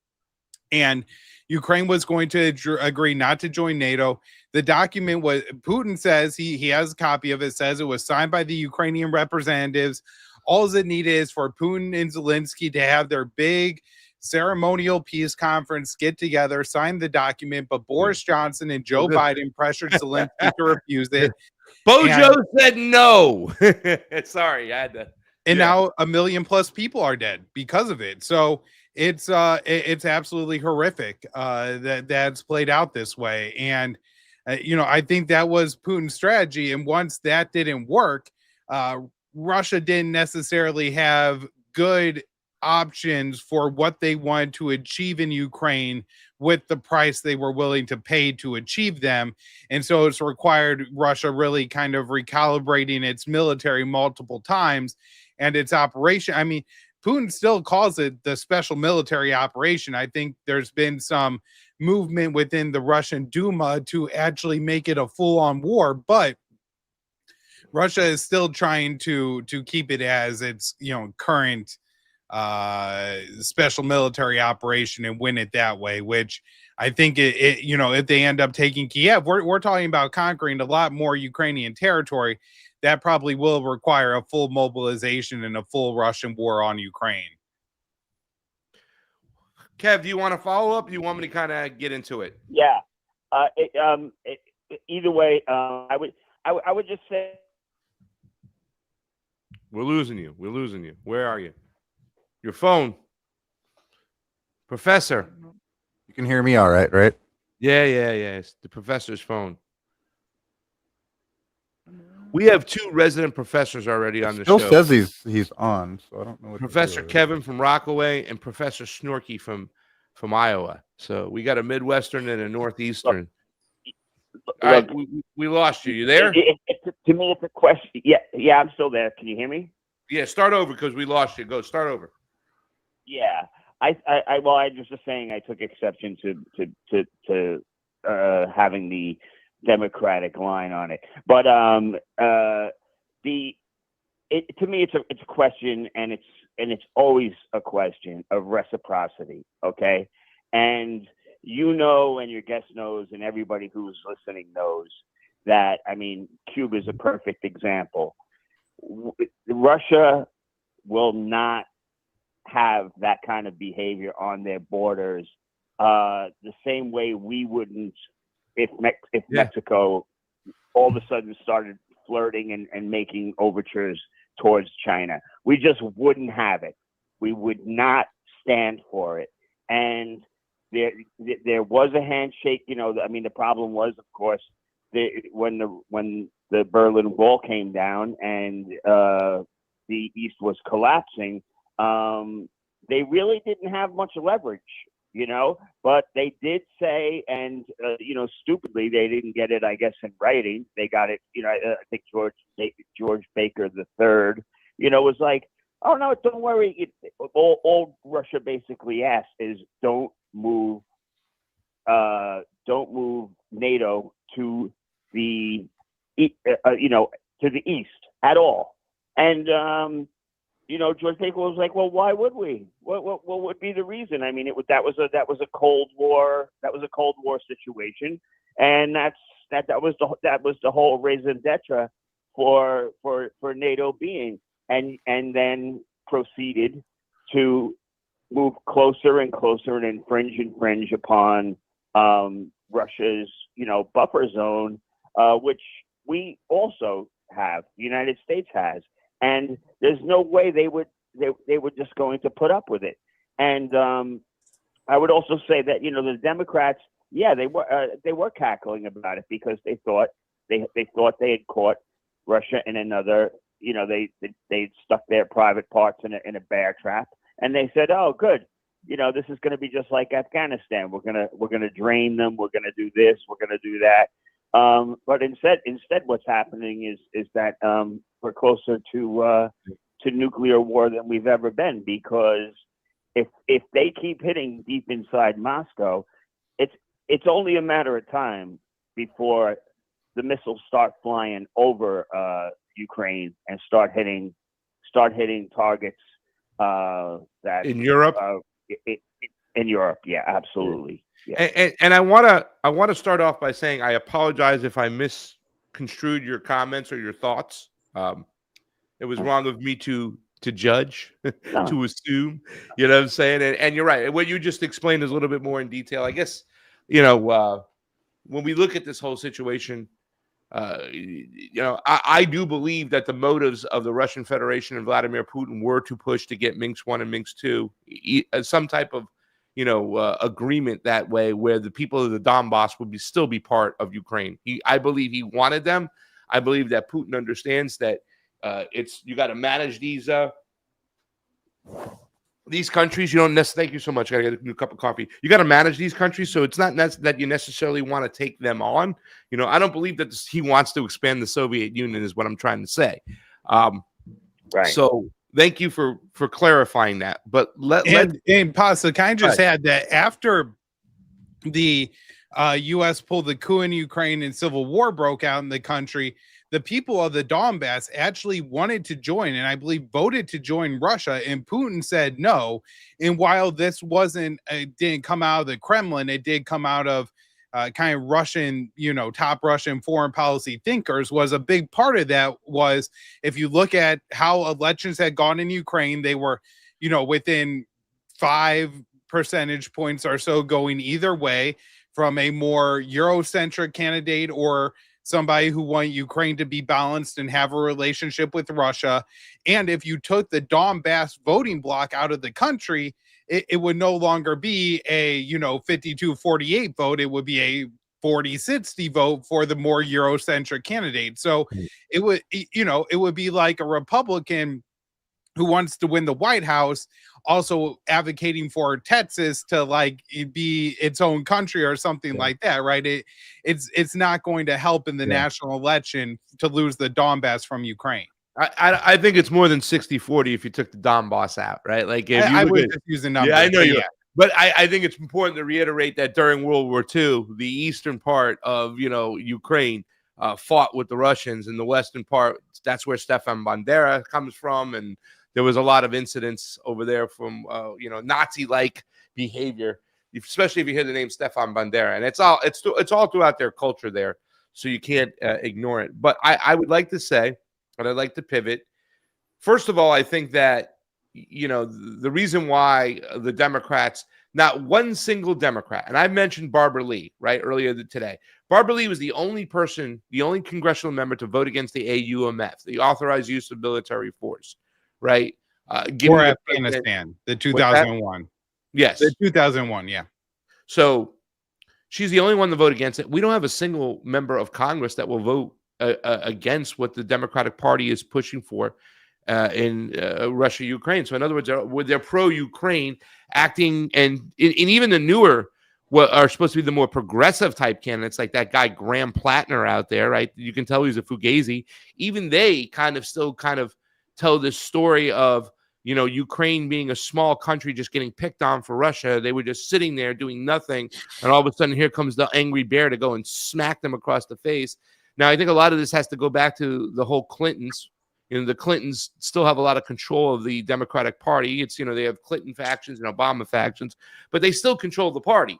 and Ukraine was going to agree not to join NATO. The document was, Putin says, he has a copy of it, says it was signed by the Ukrainian representatives. All it needed is for Putin and Zelensky to have their big ceremonial peace conference, get together, sign the document. But Boris Johnson and Joe Biden pressured Zelensky to refuse it. Bojo said no. Sorry, I had to. And now 1 million plus people are dead because of it. So it's absolutely horrific that's played out this way. And I think that was Putin's strategy. And once that didn't work, Russia didn't necessarily have good options for what they wanted to achieve in Ukraine with the price they were willing to pay to achieve them. And so it's required Russia really kind of recalibrating its military multiple times and its operation. I mean, Putin still calls it the special military operation. I think there's been some movement within the Russian Duma to actually make it a full-on war, but Russia is still trying to keep it as its current special military operation and win it that way, which I think if they end up taking Kiev, we're talking about conquering a lot more Ukrainian territory. That probably will require a full mobilization and a full Russian war on Ukraine. Kev, do you want to follow up? Do you want me to kind of get into it? Yeah. Either way, I would just say. We're losing you. Where are you? Your phone. Professor. You can hear me all right, right? Yeah. It's the professor's phone. We have 2 resident professors already on the show. Still says he's on, so I don't know what Professor Kevin from Rockaway and Professor Snorky from Iowa. So we got a Midwestern and a Northeastern. All right, we lost you. You there? To me, it's a question. Yeah, I'm still there. Can you hear me? Yeah, start over because we lost you. Go start over. Yeah. I just was saying I took exception to having the Democratic line on it, but to me it's a question, and it's always a question of reciprocity, okay? And and your guest knows, and everybody who's listening knows that, I mean, Cuba is a perfect example. Russia will not have that kind of behavior on their borders the same way we wouldn't if Mexico all of a sudden started flirting and making overtures towards China. We just wouldn't have it. We would not stand for it. And there was a handshake. I mean, the problem was, of course, when the Berlin Wall came down and the East was collapsing, they really didn't have much leverage, but they did say, and stupidly, they didn't get it, I guess, in writing. They got it, I think George Baker III, was like, oh no, don't worry. All Russia basically asked is don't move NATO to the to the east at all. And George Baker was like, well, why would we? What would be the reason? I mean, that was a Cold War situation, and that was the whole raison d'etre for NATO being, and then proceeded to move closer and closer and infringe upon Russia's buffer zone, which we also have. The United States has. And there's no way they were just going to put up with it. And I would also say that the Democrats, they were cackling about it because they thought they had caught Russia in another. They stuck their private parts in a bear trap, and they said, "Oh, good. This is going to be just like Afghanistan. We're gonna drain them. We're gonna do this. We're gonna do that." But instead, what's happening is that we're closer to nuclear war than we've ever been, because if they keep hitting deep inside Moscow, it's only a matter of time before the missiles start flying over Ukraine and start hitting targets that in Europe. In Europe, yeah, absolutely. Yeah. And I want to start off by saying I apologize if I misconstrued your comments or your thoughts. It was wrong of me to judge, to assume. You know what I'm saying? And you're right. What you just explained is a little bit more in detail. I guess when we look at this whole situation, I do believe that the motives of the Russian Federation and Vladimir Putin were to push to get Minsk 1 and Minsk 2, some type of agreement that way, where the people of the Donbass would still be part of Ukraine. I believe he wanted them. I believe that Putin understands that you got to manage these countries. You don't necessarily. Thank you so much. I got to get a new cup of coffee. You got to manage these countries, so it's not that you necessarily want to take them on. I don't believe that he wants to expand the Soviet Union, is what I'm trying to say. Right. So thank you for clarifying that. But and Pasta, can I just add that after the U.S. pulled the coup in Ukraine and civil war broke out in the country, the people of the Donbass actually wanted to join, and I believe voted to join Russia, and Putin said no. And while this didn't come out of the Kremlin, it did come out of kind of Russian, top Russian foreign policy thinkers. Was a big part of that was, if you look at how elections had gone in Ukraine, they were, within 5 percentage points or so going either way, from a more Eurocentric candidate or somebody who wanted Ukraine to be balanced and have a relationship with Russia. And if you took the Donbass voting bloc out of the country, it would no longer be a 52-48 vote. It would be a 40-60 vote for the more Eurocentric candidate. So it would be like a Republican who wants to win the White House also advocating for Texas to be its own country or something like that, right? It's not going to help in the national election to lose the Donbass from Ukraine. I think it's more than 60-40 if you took the Donbass out, right? Like if you I look was at, just using numbers. yeah, I know but you. yeah. But I think it's important to reiterate that during World War II, the eastern part of Ukraine fought with the Russians, and the western part, that's where Stefan Bandera comes from, and there was a lot of incidents over there from Nazi-like behavior, especially if you hear the name Stefan Bandera, and it's all throughout their culture there, so you can't ignore it. But I would like to say, and I'd like to pivot. First of all, I think that the reason why the Democrats, not one single Democrat, and I mentioned Barbara Lee right earlier today. Barbara Lee was the only congressional member to vote against the AUMF, the authorized use of military force, right? Or Afghanistan, the 2001. Yes. The 2001, yeah. So she's the only one to vote against it. We don't have a single member of Congress that will vote against what the Democratic Party is pushing for in Russia, Ukraine. So in other words, they're pro-Ukraine acting, and even the newer, what are supposed to be the more progressive type candidates, like that guy Graham Plattner out there, right? You can tell he's a fugazi. Even they still tell this story of Ukraine being a small country just getting picked on for Russia. They were just sitting there doing nothing, and all of a sudden here comes the angry bear to go and smack them across the face. Now I think a lot of this has to go back to the whole Clintons. The Clintons still have a lot of control of the Democratic Party. It's, they have Clinton factions and Obama factions, but they still control the party.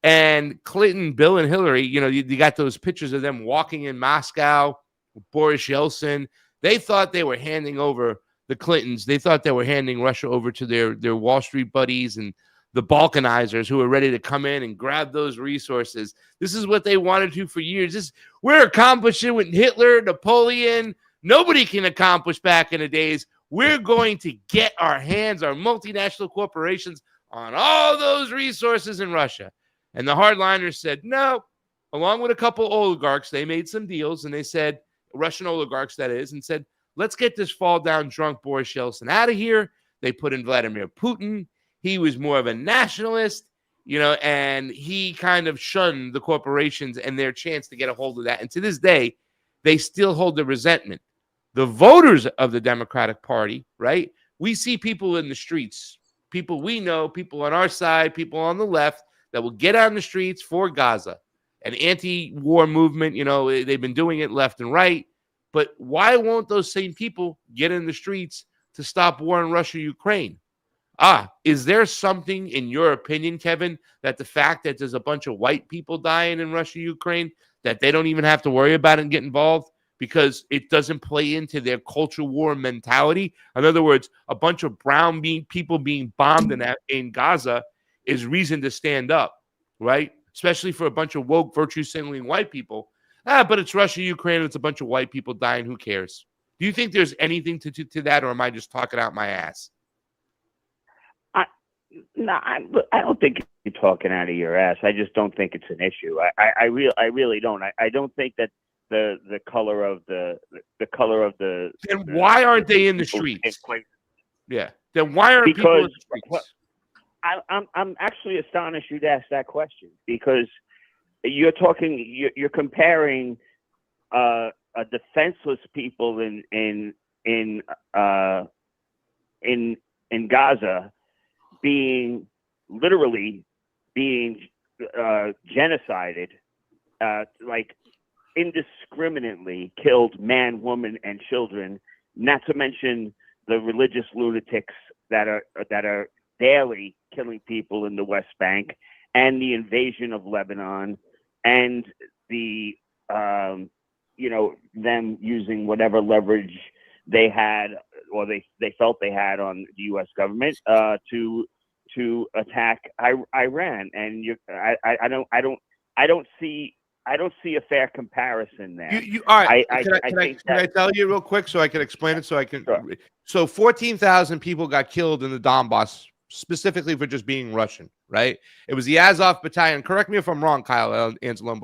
And Clinton, Bill, and Hillary, you got those pictures of them walking in Moscow with Boris Yeltsin. They thought they were handing over the Clintons. They thought they were handing Russia over to their Wall Street buddies and the Balkanizers who were ready to come in and grab those resources. This is what they wanted to for years. We're accomplishing with Hitler, Napoleon. Nobody can accomplish back in the days. We're going to get our multinational corporations, on all those resources in Russia. And the hardliners said, no, along with a couple oligarchs, they made some deals, and they said, Russian oligarchs, that is, and said, let's get this fall down drunk Boris Yeltsin out of here. They put in Vladimir Putin. He was more of a nationalist, and he kind of shunned the corporations and their chance to get a hold of that. And to this day, they still hold the resentment. The voters of the Democratic Party, right? We see people in the streets, people we know, people on our side, people on the left that will get on the streets for Gaza, an anti-war movement. They've been doing it left and right. But why won't those same people get in the streets to stop war in Russia, Ukraine? Is there something, in your opinion, Kevin, that the fact that there's a bunch of white people dying in Russia, Ukraine, that they don't even have to worry about and get involved? Because it doesn't play into their culture war mentality. In other words, a bunch of brown people being bombed in Gaza is reason to stand up, right? Especially for a bunch of woke, virtue-signaling white people. But it's Russia, Ukraine, it's a bunch of white people dying. Who cares? Do you think there's anything to that, or am I just talking out my ass? I don't think you're talking out of your ass. I just don't think it's an issue. I really don't. I don't think that the color of the then why aren't they in the streets? Yeah. Then why aren't people in the streets? I'm actually astonished you'd ask that question, because you're comparing a defenseless people in Gaza literally being genocided, like indiscriminately killed man, woman, and children, not to mention the religious lunatics that are daily killing people in the West Bank, and the invasion of Lebanon, and the them using whatever leverage they had, or they felt they had on the U.S. government to attack Iran. And I don't see a fair comparison there. All right. Can I tell you real quick so I can explain it? Sure. So 14,000 people got killed in the Donbass, specifically for just being Russian, right? It was the Azov Battalion. Correct me if I'm wrong, Kyle Anzalone.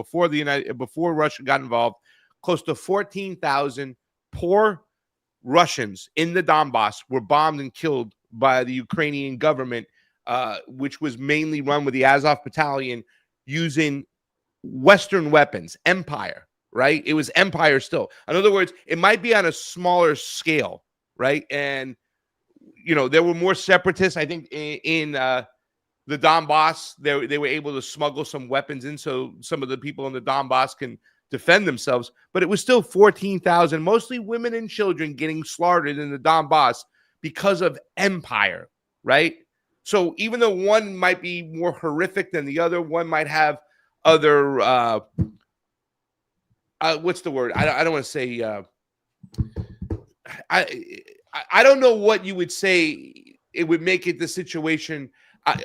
Before Russia got involved, close to 14,000 poor Russians in the Donbass were bombed and killed by the Ukrainian government, which was mainly run with the Azov Battalion using Western weapons, empire, right? It was empire still. In other words, it might be on a smaller scale, right? And there were more separatists. I think in the Donbass, they were able to smuggle some weapons in, so some of the people in the Donbass can defend themselves. But it was still 14,000, mostly women and children, getting slaughtered in the Donbass because of empire, right? So even though one might be more horrific than the other, one might have other what's the word? I don't want to say I don't know what you would say it would make it the situation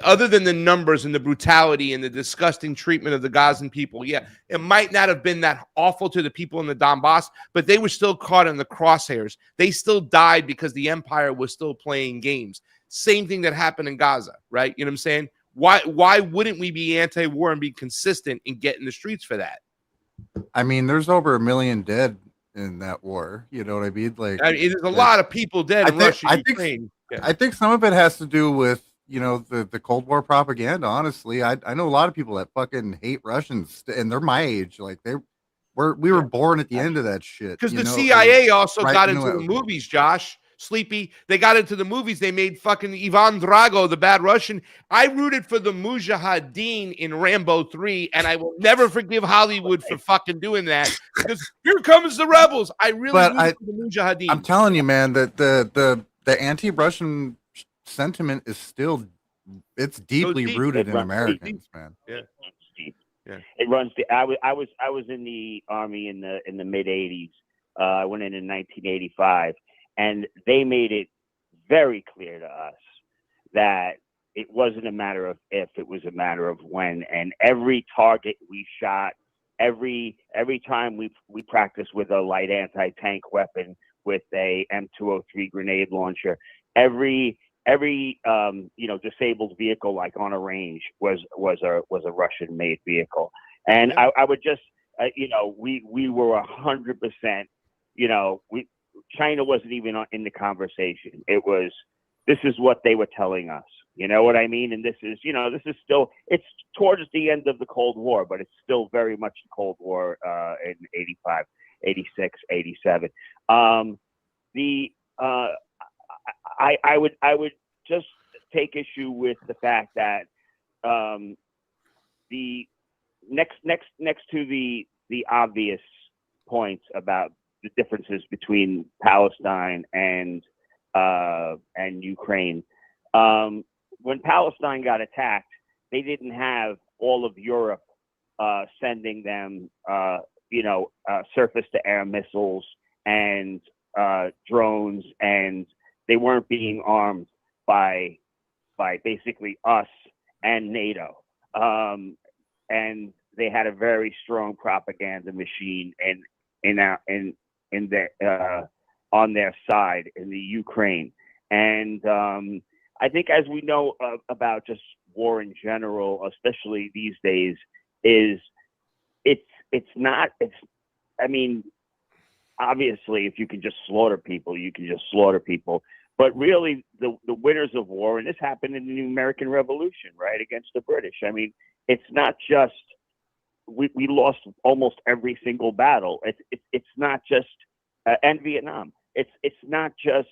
other than the numbers and the brutality and the disgusting treatment of the Gazan people. Yeah, it might not have been that awful to the people in the Donbass, but they were still caught in the crosshairs. They still died because the empire was still playing games. Same thing that happened in Gaza, right? You know what I'm saying? Why wouldn't we be anti-war and be consistent and get in the streets for that? I mean, there's over 1 million dead in that war. You know what I mean? Like, there's a lot of people dead in Russia, Ukraine. I think some of it has to do with the Cold War propaganda. Honestly, I know a lot of people that fucking hate Russians, and they're my age. Like we were born at the end of that shit. Because the CIA also got into the it. movies, Josh. Sleepy. They got into the movies. They made fucking Ivan Drago, the bad Russian. I rooted for the Mujahideen in Rambo 3, and I will never forgive Hollywood for fucking doing that. Because here comes the rebels. I really rooted for the Mujahideen. I'm telling you, man, that the anti-Russian sentiment is still deeply rooted in Americans, man. Yeah. Yeah. It runs I was in the Army in the mid 80s. I went in 1985, and they made it very clear to us that it wasn't a matter of if, it was a matter of when. And every target we shot, every time we practiced with a light anti-tank weapon, with a M203 grenade launcher, every disabled vehicle, like on a range, was a Russian-made vehicle. And I would just we were 100%. China wasn't even in the conversation. It was, this is what they were telling us. You know what I mean? And this is still, it's towards the end of the Cold War, but it's still very much the Cold War in 85, 86, 87. I would just take issue with the fact that the next to the obvious points about the differences between Palestine and Ukraine. When Palestine got attacked, they didn't have all of Europe sending them, surface-to-air missiles and drones, and they weren't being armed by basically us and NATO. And they had a very strong propaganda machine on their side in the Ukraine. And I think, as we know about just war in general, especially these days, obviously, if you can just slaughter people, you can just slaughter people. But really, the winners of war, and this happened in the American Revolution, right, against the British. I mean, it's not just we lost almost every single battle. It's not just and Vietnam. It's not just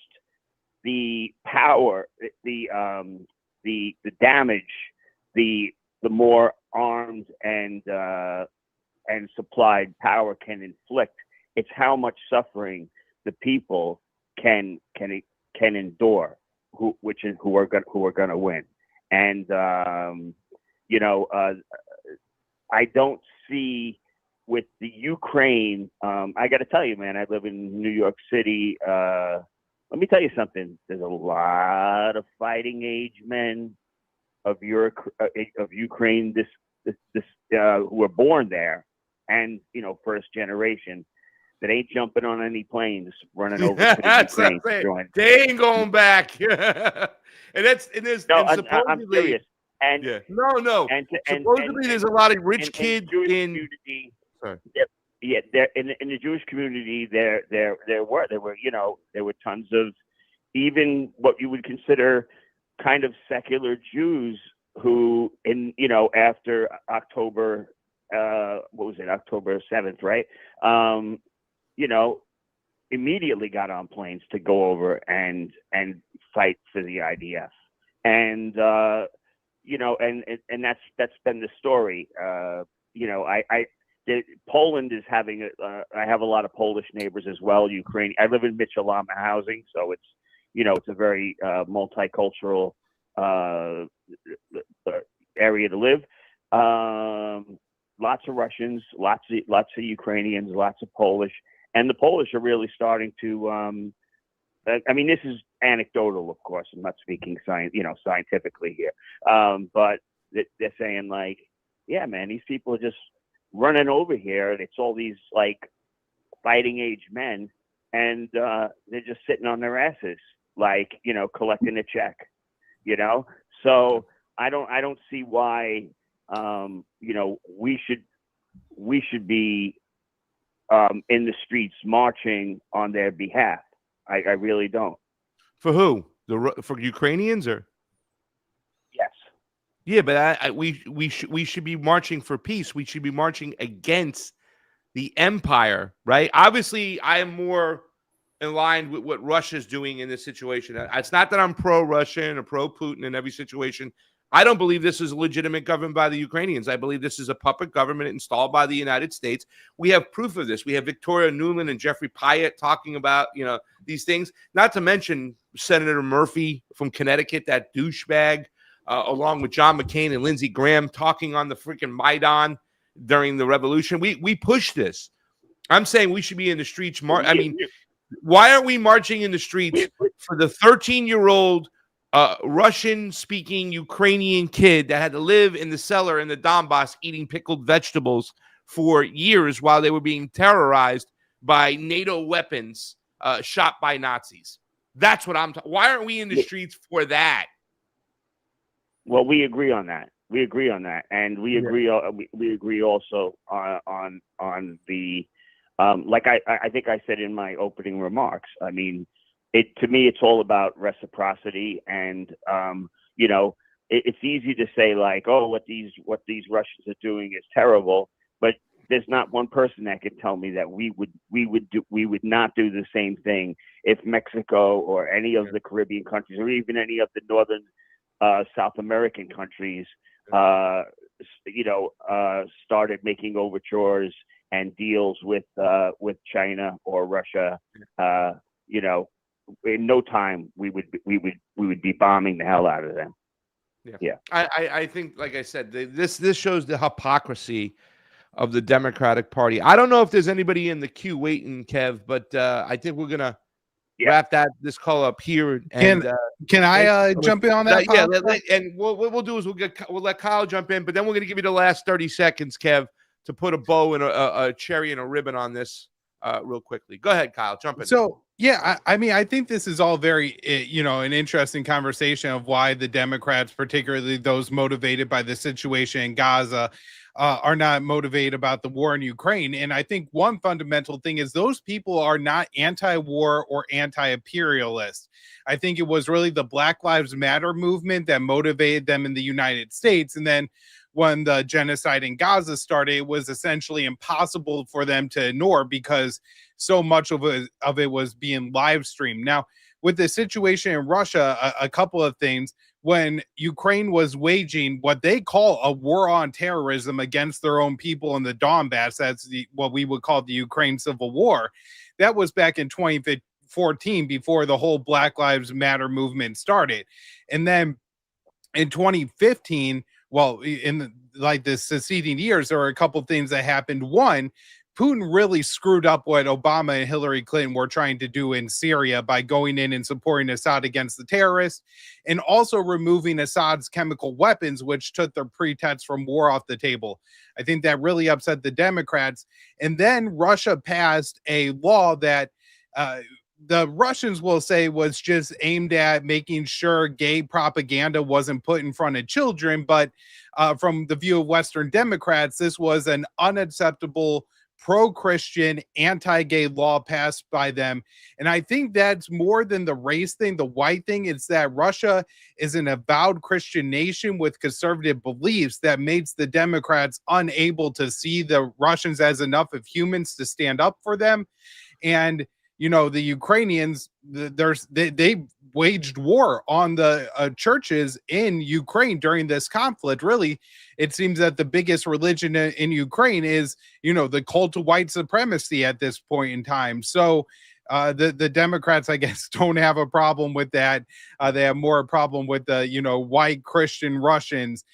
the power, the damage, the more armed and supplied power can inflict. It's how much suffering the people can endure, who are going to win. And I don't see with the Ukraine. I got to tell you, man, I live in New York City. Let me tell you something. There's a lot of fighting age men of Ukraine, who were born there, and first generation, that ain't jumping on any planes running over to the Ukraine to join. They ain't going back. And supposedly, I'm serious. And supposedly there's a lot of rich kids in. In the Jewish community, there were tons of even what you would consider kind of secular Jews who, after October what was it, October 7th, right? You know, immediately got on planes to go over and fight for the IDF. And, you know, and that's been the story. You know, Poland is having I have a lot of Polish neighbors as well. Ukraine. I live in Michalama housing, so it's, you know, it's a very multicultural area to live. Lots of Russians, lots of Ukrainians, lots of Polish, and the Polish are really starting to. I mean, this is anecdotal, of course. I'm not speaking scientifically here, but they're saying like, yeah, man, these people are just running over here, and it's all these like fighting age men, and they're just sitting on their asses, like, you know, collecting a check, you know. So I don't see why, you know, we should be in the streets marching on their behalf. I really don't. For who? For Ukrainians or? Yes. Yeah, but we should be marching for peace. We should be marching against the empire, right? Obviously, I am more in line with what Russia's doing in this situation. It's not that I'm pro-Russian or pro-Putin in every situation. I don't believe this is a legitimate government by the Ukrainians. I believe this is a puppet government installed by the United States. We have proof of this. We have Victoria Nuland and Jeffrey Pyatt talking about, you know, these things. Not to mention Senator Murphy from Connecticut, that douchebag, along with John McCain and Lindsey Graham talking on the freaking Maidan during the revolution. We push this. I'm saying we should be in the streets. I mean, why aren't we marching in the streets for the 13-year-old Russian-speaking Ukrainian kid that had to live in the cellar in the Donbass eating pickled vegetables for years while they were being terrorized by NATO weapons shot by Nazis? That's what I'm talking. Why aren't we in the streets for that? Well, we agree on that. We agree on that, and we agree. We agree also on the like I think I said in my opening remarks. I mean, to me, it's all about reciprocity, and you know, it's easy to say like, oh, what these Russians are doing is terrible, but there's not one person that can tell me that we would not do the same thing if Mexico or any of the Caribbean countries or even any of the northern South American countries, you know, started making overtures and deals with China or Russia. You know, in no time we would be bombing the hell out of them. Yeah. I think, like I said, this shows the hypocrisy of the Democratic Party. I don't know if there's anybody in the queue waiting, Kev, but I think we're gonna wrap this call up here. And can I jump in on that? Yeah, and what we'll do is we'll let Kyle jump in, but then we're gonna give you the last 30 seconds, Kev, to put a bow and a cherry and a ribbon on this real quickly. Go ahead, Kyle, jump in. So yeah, I mean, I think this is all very, you know, an interesting conversation of why the Democrats, particularly those motivated by the situation in Gaza, are not motivated about the war in Ukraine. And I think one fundamental thing is those people are not anti-war or anti-imperialist. I think it was really the Black Lives Matter movement that motivated them in the United States. And then when the genocide in Gaza started, it was essentially impossible for them to ignore because so much of it was being live streamed. Now, with the situation in Russia, a couple of things. When Ukraine was waging what they call a war on terrorism against their own people in the Donbass, that's what we would call the Ukraine Civil War. That was back in 2014, before the whole Black Lives Matter movement started. And then in 2015, well, in the succeeding years, there were a couple of things that happened. One, Putin really screwed up what Obama and Hillary Clinton were trying to do in Syria by going in and supporting Assad against the terrorists, and also removing Assad's chemical weapons, which took their pretext from war off the table. I think that really upset the Democrats. And then Russia passed a law that the Russians will say was just aimed at making sure gay propaganda wasn't put in front of children. But from the view of Western Democrats, this was an unacceptable pro-Christian, anti-gay law passed by them. And I think that's more than the race thing, the white thing. It's that Russia is an avowed Christian nation with conservative beliefs that makes the Democrats unable to see the Russians as enough of humans to stand up for them. And the Ukrainians, they waged war on the churches in Ukraine during this conflict. Really, it seems that the biggest religion in Ukraine is, the cult of white supremacy at this point in time. So the Democrats, I guess, don't have a problem with that. They have more a problem with the, white Christian Russians,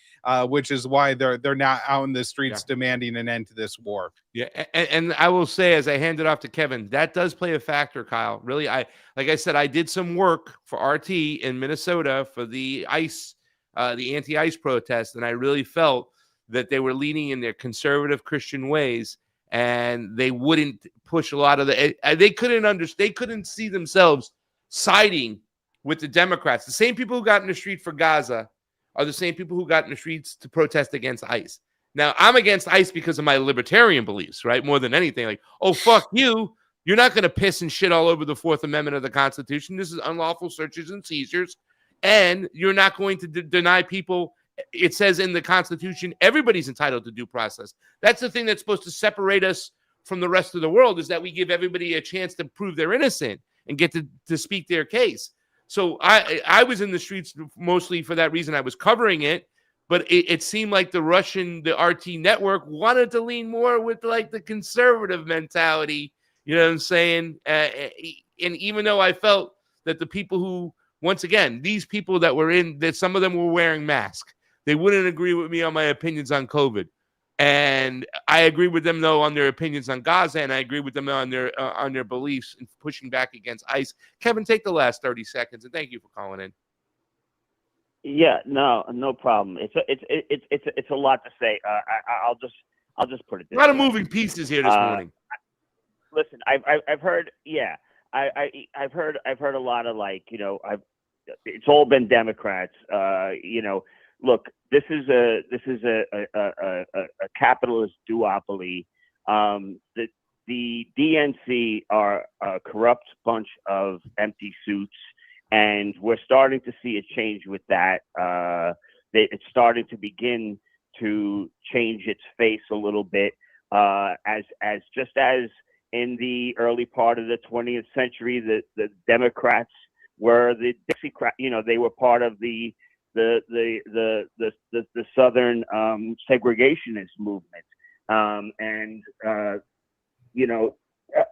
which is why they're not out in the streets demanding an end to this war. Yeah, and I will say, as I hand it off to Kevin, that does play a factor, Kyle. Really, like I said, I did some work for RT in Minnesota for the ICE, the anti-ICE protest, and I really felt that they were leaning in their conservative Christian ways, and they wouldn't push a lot of they couldn't see themselves siding with the Democrats. The same people who got in the street for Gaza are the same people who got in the streets to protest against ICE. Now, I'm against ICE because of my libertarian beliefs, right? More than anything, like, oh, fuck you. You're not going to piss and shit all over the Fourth Amendment of the Constitution. This is unlawful searches and seizures. And you're not going to deny people. It says in the Constitution, everybody's entitled to due process. That's the thing that's supposed to separate us from the rest of the world, is that we give everybody a chance to prove they're innocent and get to speak their case. So I was in the streets mostly for that reason. I was covering it. But it seemed like the RT network wanted to lean more with like the conservative mentality, you know what I'm saying? And even though I felt that the people who, once again, these people that were that some of them were wearing masks, they wouldn't agree with me on my opinions on COVID. And I agree with them, though, on their opinions on Gaza, and I agree with them on their beliefs and pushing back against ICE. Kevin, take the last 30 seconds, and thank you for calling in. Yeah, no problem. It's a lot to say. I'll just put it. A lot of moving pieces here this morning. Listen, I've heard. Yeah, I've heard a lot of it's all been Democrats. Look, this is a capitalist duopoly. The DNC are a corrupt bunch of empty suits. And we're starting to see a change with that. It's starting to begin to change its face a little bit, as in the early part of the 20th century, the Democrats were the Dixiecrats. They were part of the Southern segregationist movement, and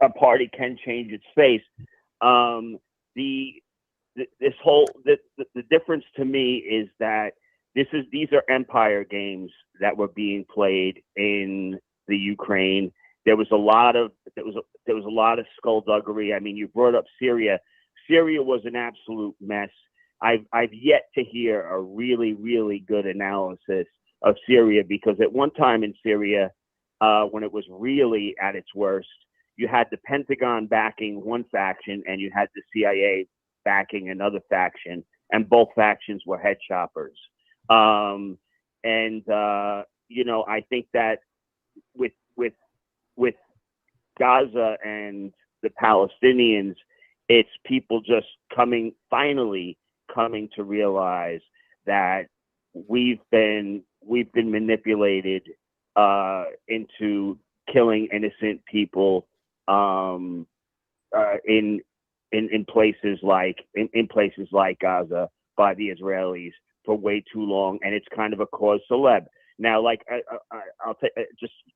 a party can change its face. The difference to me is that these are empire games that were being played in the Ukraine. There was a lot of skullduggery. I mean, you brought up Syria. Syria was an absolute mess. I've yet to hear a really, really good analysis of Syria, because at one time in Syria, when it was really at its worst, you had the Pentagon backing one faction and you had the CIA backing another faction, and both factions were head choppers. I think that with Gaza and the Palestinians, it's people just finally coming to realize that we've been manipulated into killing innocent people in places like Gaza by the Israelis for way too long, and it's kind of a cause célèbre. Now, I'll take just a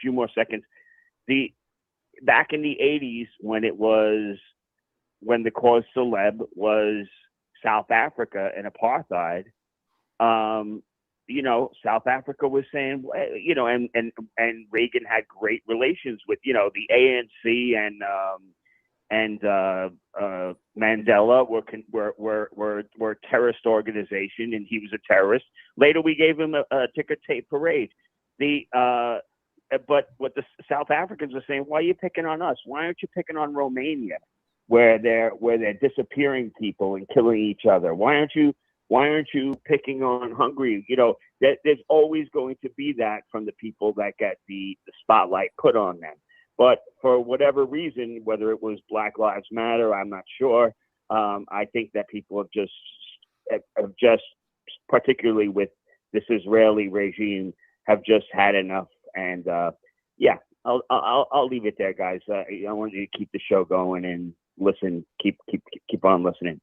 few more seconds. Back in the 80s, when the cause célèbre was South Africa and apartheid, South Africa was saying, and Reagan had great relations with, the ANC and Mandela were terrorist organization, and he was a terrorist. Later, we gave him a ticker tape parade. But what the South Africans are saying, why are you picking on us? Why aren't you picking on Romania, where they're disappearing people and killing each other? Why aren't you Why aren't you picking on Hungary? You know, there's always going to be that from the people that get the spotlight put on them. But for whatever reason, whether it was Black Lives Matter, I'm not sure. I think that people have just, particularly with this Israeli regime, have just had enough. And yeah, I'll leave it there, guys. I want you to keep the show going and listen. Keep on listening.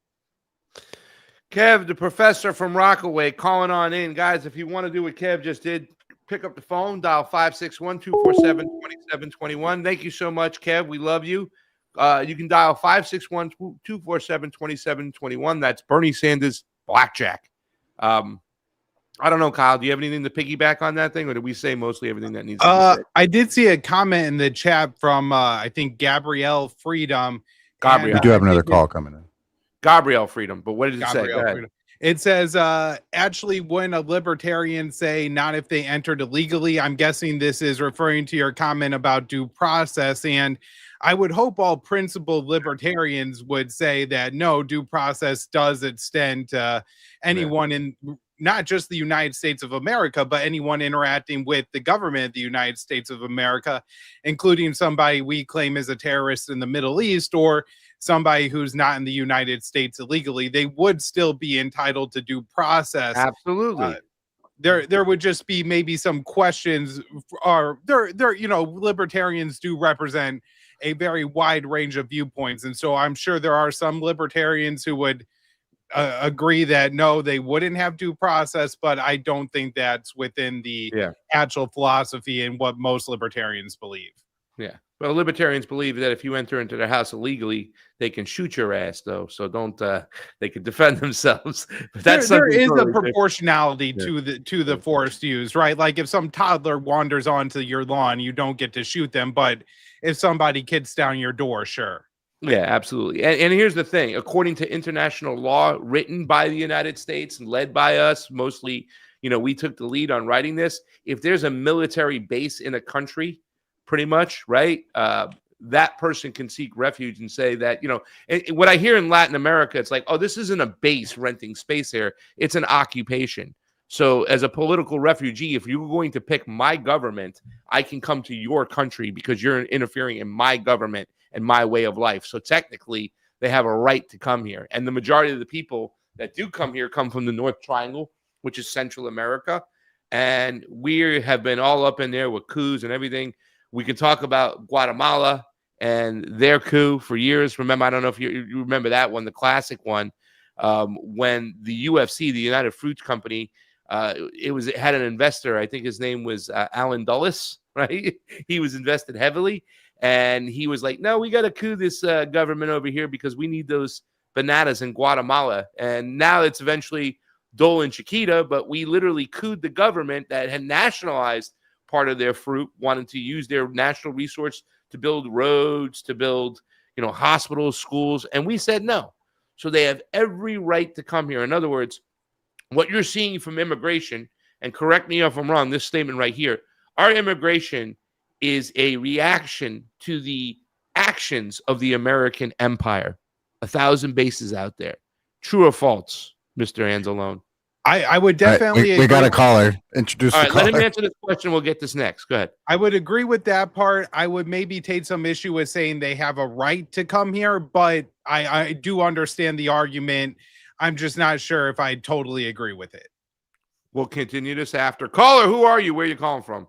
Kev, the professor from Rockaway, calling on in. Guys, if you want to do what Kev just did, pick up the phone, dial 561-247-2721. Thank you so much, Kev. We love you. You can dial 561-247-2721. That's Bernie Sanders Blackjack. I don't know, Kyle. Do you have anything to piggyback on that thing, or did we say mostly everything that needs to be said? I did see a comment in the chat from I think Gabrielle Freedom. Gabrielle. We do have another call coming in. Gabrielle Freedom, but what did it say? It says, actually, when a libertarian say not if they entered illegally, I'm guessing this is referring to your comment about due process. And I would hope all principled libertarians would say that no, due process does extend to anyone in not just the United States of America, but anyone interacting with the government of the United States of America, including somebody we claim is a terrorist in the Middle East or somebody who's not in the United States illegally. They would still be entitled to due process. Absolutely. There would just be maybe some questions. Or libertarians do represent a very wide range of viewpoints, and so I'm sure there are some libertarians who would agree that no, they wouldn't have due process, but I don't think that's within the actual philosophy and what most libertarians believe. Yeah. Well, libertarians believe that if you enter into their house illegally, they can shoot your ass, though. So don't. They can defend themselves. But there is a proportionality to the force used, right? Like if some toddler wanders onto your lawn, you don't get to shoot them. But if somebody kicks down your door, sure. Yeah, absolutely. And here's the thing: according to international law written by the United States and led by us, mostly, we took the lead on writing this. If there's a military base in a country, pretty much, right? That person can seek refuge and say that, and what I hear in Latin America, it's like, oh, this isn't a base renting space here. It's an occupation. So as a political refugee, if you're going to pick my government, I can come to your country because you're interfering in my government and my way of life. So technically, they have a right to come here. And the majority of the people that do come here come from the North Triangle, which is Central America. And we have been all up in there with coups and everything. We can talk about Guatemala and their coup for years. Remember, I don't know if you remember that one, the classic one, when the UFC, the United Fruit Company, it had an investor. I think his name was Alan Dulles, right? He was invested heavily, and he was like, "No, we got to coup this government over here because we need those bananas in Guatemala." And now it's eventually Dole and Chiquita, but we literally couped the government that had nationalized part of their fruit, wanted to use their national resource to build roads, to build, hospitals, schools, and we said no. So they have every right to come here. In other words, what you're seeing from immigration, and correct me if I'm wrong, this statement right here, our immigration is a reaction to the actions of the American empire. 1,000 bases out there. True or false, Mr. Anzalone? I would definitely we got a caller. Introduce All the right, caller. let him answer this question. We'll get this next. Go ahead. I would agree with that part. I would maybe take some issue with saying they have a right to come here, but I do understand the argument. I'm just not sure if I totally agree with it. We'll continue this after. Caller, who are you? Where are you calling from?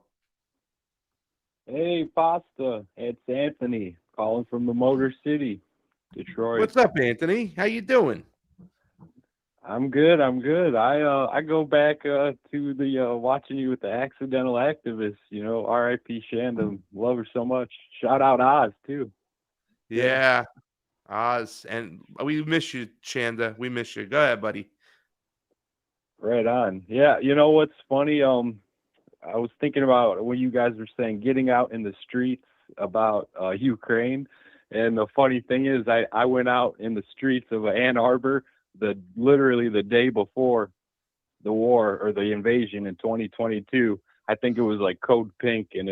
Hey, Pasta. It's Anthony calling from the Motor City, Detroit. What's up, Anthony? How you doing? I'm good. I go back to the watching you with the accidental activists. R.I.P. Shanda. Love her so much. Shout out Oz too. Yeah, Oz, and we miss you, Shanda. We miss you. Go ahead, buddy. Right on. Yeah. You know what's funny? I was thinking about when you guys were saying getting out in the streets about Ukraine, and the funny thing is, I went out in the streets of Ann Arbor literally the day before the war or the invasion in 2022. I think it was like Code Pink, and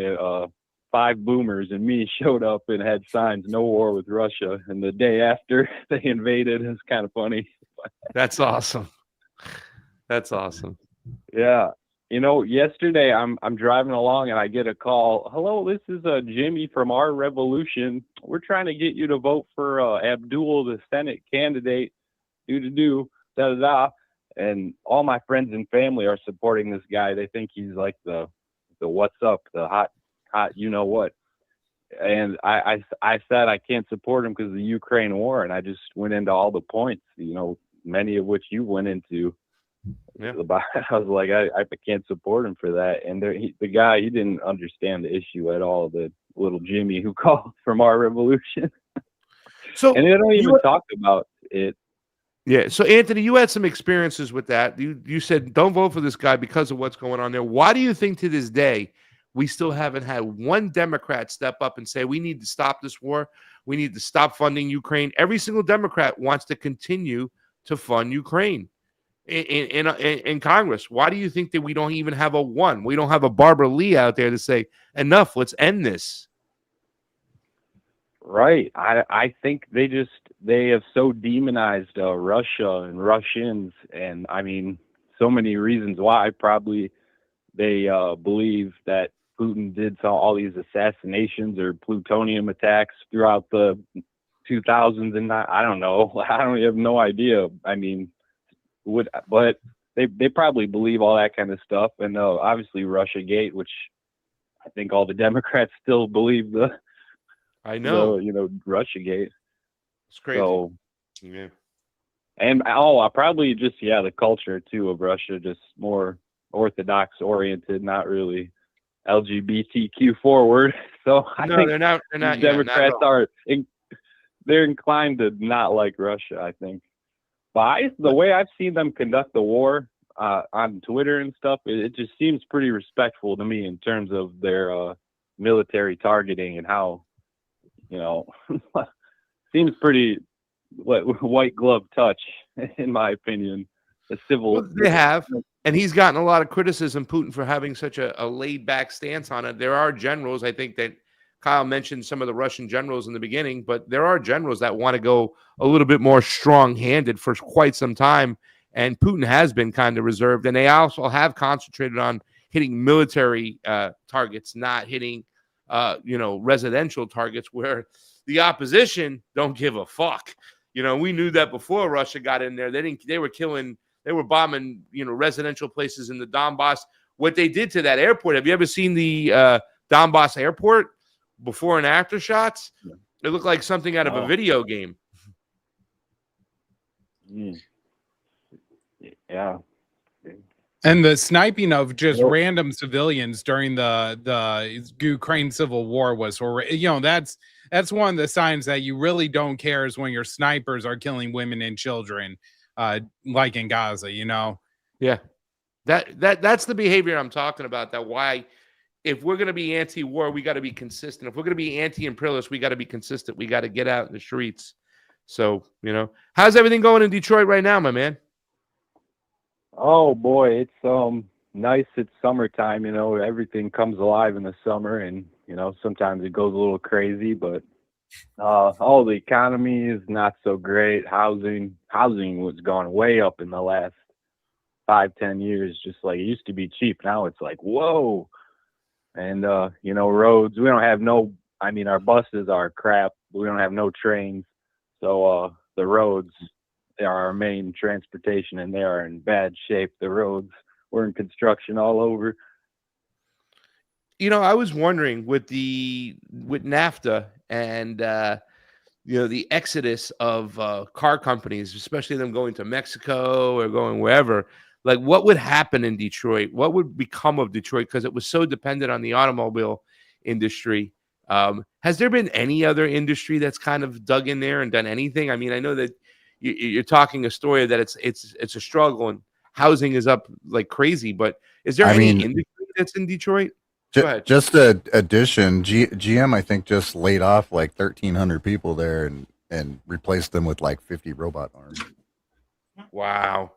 5 boomers and me showed up and had signs, "No war with Russia." And the day after they invaded, it's kind of funny. That's awesome. That's awesome. Yeah. You know, yesterday I'm driving along and I get a call. Hello, this is Jimmy from Our Revolution. We're trying to get you to vote for Abdul, the Senate candidate. Do da da da. And all my friends and family are supporting this guy. They think he's like the what's up, the hot you know what. And I said I can't support him because of the Ukraine war, and I just went into all the points, you know, many of which you went into. Yeah. I was like, I can't support him for that. And the guy, he didn't understand the issue at all. The little Jimmy who called from Our Revolution. So And they don't even talk about it. yeah. So Anthony, you had some experiences with that. You said don't vote for this guy because of what's going on there. Why do you think to this day we still haven't had one Democrat step up and say we need to stop this war? We need to stop funding Ukraine. Every single Democrat wants to continue to fund Ukraine in Congress. Why do you think that we don't even have a one? We don't have a Barbara Lee out there to say enough. Let's end this. Right. I think they have so demonized Russia and Russians, and I mean so many reasons why. Probably they believe that Putin did all these assassinations or plutonium attacks throughout the 2000s, and I don't know. I don't have no idea. I mean, but they probably believe all that kind of stuff, and obviously Russiagate, which I think all the Democrats still believe I know. Russiagate. It's crazy. So, yeah. And I probably just the culture too of Russia, just more Orthodox oriented, not really LGBTQ forward. So I think they're not. Democrats they're inclined to not like Russia, I think. But the way I've seen them conduct the war on Twitter and stuff, it just seems pretty respectful to me in terms of their military targeting and how, seems pretty white glove touch, in my opinion. They have, and he's gotten a lot of criticism, Putin, for having such a laid back stance on it. There are generals, I think that Kyle mentioned some of the Russian generals in the beginning, but there are generals that want to go a little bit more strong-handed for quite some time, and Putin has been kind of reserved, and they also have concentrated on hitting military targets, not hitting, residential targets where the opposition don't give a fuck. We knew that before Russia got in there. They were bombing, residential places in the Donbass. What they did to that airport, have you ever seen the Donbass airport? Before and after shots, it looked like something out of a video game. Yeah. And the sniping of just random civilians during the Ukraine civil war was, that's one of the signs that you really don't care is when your snipers are killing women and children, like in Gaza, Yeah, that's the behavior I'm talking about. That why. If we're going to be anti-war, we got to be consistent. If we're going to be anti-imperialist, we got to be consistent. We got to get out in the streets. So, how's everything going in Detroit right now, my man? Oh boy, it's nice. It's summertime, everything comes alive in the summer, and sometimes it goes a little crazy, but the economy is not so great. Housing was gone way up in the last 5-10 years. Just like it used to be cheap, now it's like whoa. And, roads, we don't have our buses are crap. We don't have no trains. So the roads are our main transportation, and they are in bad shape. The roads were in construction all over. I was wondering with NAFTA and, the exodus of car companies, especially them going to Mexico or going wherever, like what would happen in Detroit? What would become of Detroit? Because it was so dependent on the automobile industry. Has there been any other industry that's kind of dug in there and done anything? I mean, I know that you're talking a story that it's a struggle and housing is up like crazy, but is there any industry that's in Detroit? Just an addition, GM, I think, just laid off like 1,300 people there and replaced them with like 50 robot arms. Wow.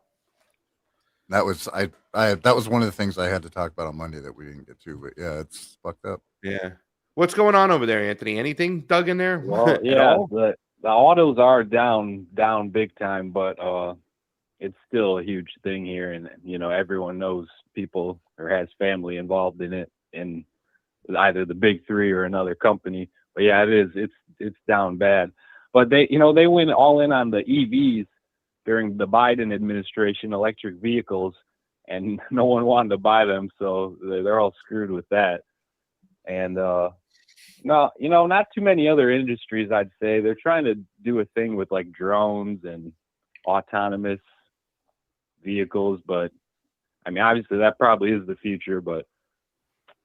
That was that was one of the things I had to talk about on Monday that we didn't get to, but yeah, it's fucked up. Yeah. What's going on over there, Anthony? Anything dug in there? Well, yeah, the autos are down big time, but it's still a huge thing here, and everyone knows people or has family involved in it, in either the big three or another company. But yeah, it's down bad. But they went all in on the EVs during the Biden administration, electric vehicles, and no one wanted to buy them, so they're all screwed with that. And no, not too many other industries, I'd say. They're trying to do a thing with like drones and autonomous vehicles, but I mean, obviously that probably is the future, but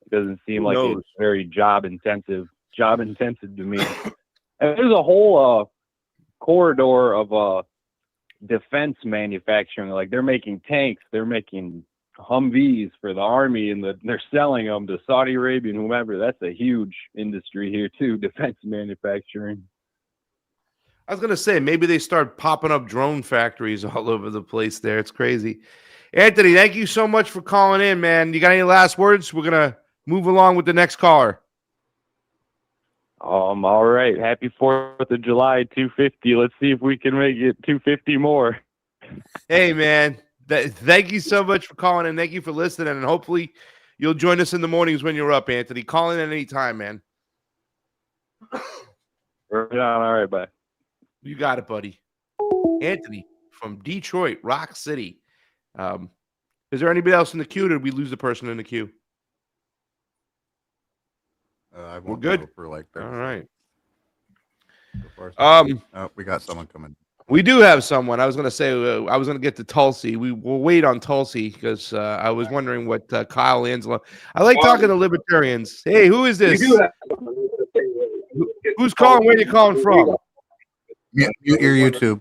it doesn't seem like it's very job intensive to me. And there's a whole corridor of defense manufacturing. Like they're making tanks, they're making Humvees for the army, and they're selling them to Saudi Arabia and whomever. That's a huge industry here too, defense manufacturing. I was gonna say maybe they start popping up drone factories all over the place there. It's crazy. Anthony, thank you so much for calling in, man. You got any last words? We're gonna move along with the next caller. All right. Happy 4th of July, 250. Let's see if we can make it 250 more. Hey, man. Thank you so much for calling in. Thank you for listening, and hopefully you'll join us in the mornings when you're up, Anthony. Call in at any time, man. Right on. All right, bye. You got it, buddy. Anthony from Detroit, Rock City. Is there anybody else in the queue, or did we lose the person in the queue? We're good for like 30 All right. We got someone coming. We do have someone. I was going to say I was going to get to Tulsi. We will wait on Tulsi because I was wondering what Kyle Angelo. I like talking to libertarians. Hey, who is this? Who's calling? Where are you calling from? Your YouTube.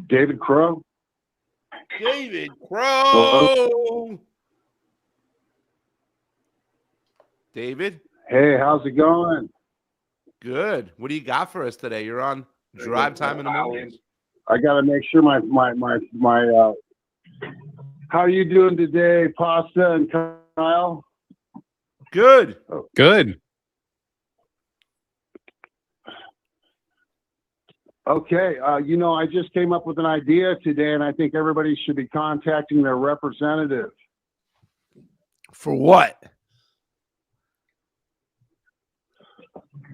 David Crow. David Crow. David. Hey, how's it going? Good. What do you got for us today? You're on drive time in the morning. I got to make sure my how are you doing today, Pasta and Kyle? Good. Good. Okay. I just came up with an idea today, and I think everybody should be contacting their representative. For what?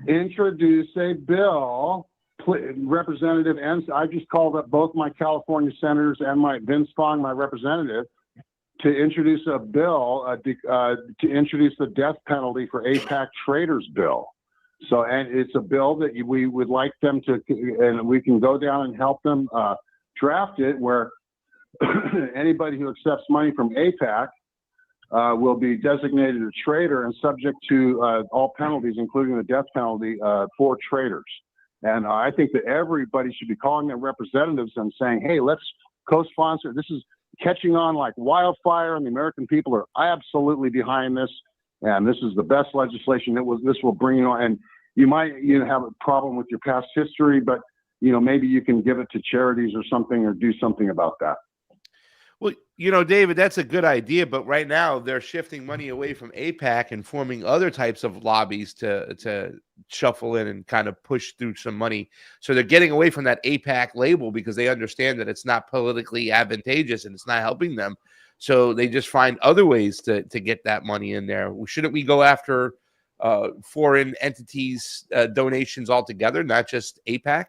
Introduce a bill, Representative, and I just called up both my California senators and my Vince Fong, my representative, to introduce a bill to introduce the death penalty for AIPAC traitors bill. So, and it's a bill that we would like them to, and we can go down and help them draft it, where anybody who accepts money from AIPAC will be designated a traitor and subject to all penalties, including the death penalty for traitors. And I think that everybody should be calling their representatives and saying, hey, let's co-sponsor. This is catching on like wildfire, and the American people are absolutely behind this. And this is the best legislation. This will bring on, and you might have a problem with your past history, but maybe you can give it to charities or something, or do something about that. Well, David, that's a good idea, but right now they're shifting money away from AIPAC and forming other types of lobbies to shuffle in and kind of push through some money. So they're getting away from that AIPAC label because they understand that it's not politically advantageous and it's not helping them. So they just find other ways to get that money in there. Shouldn't we go after foreign entities' donations altogether, not just AIPAC?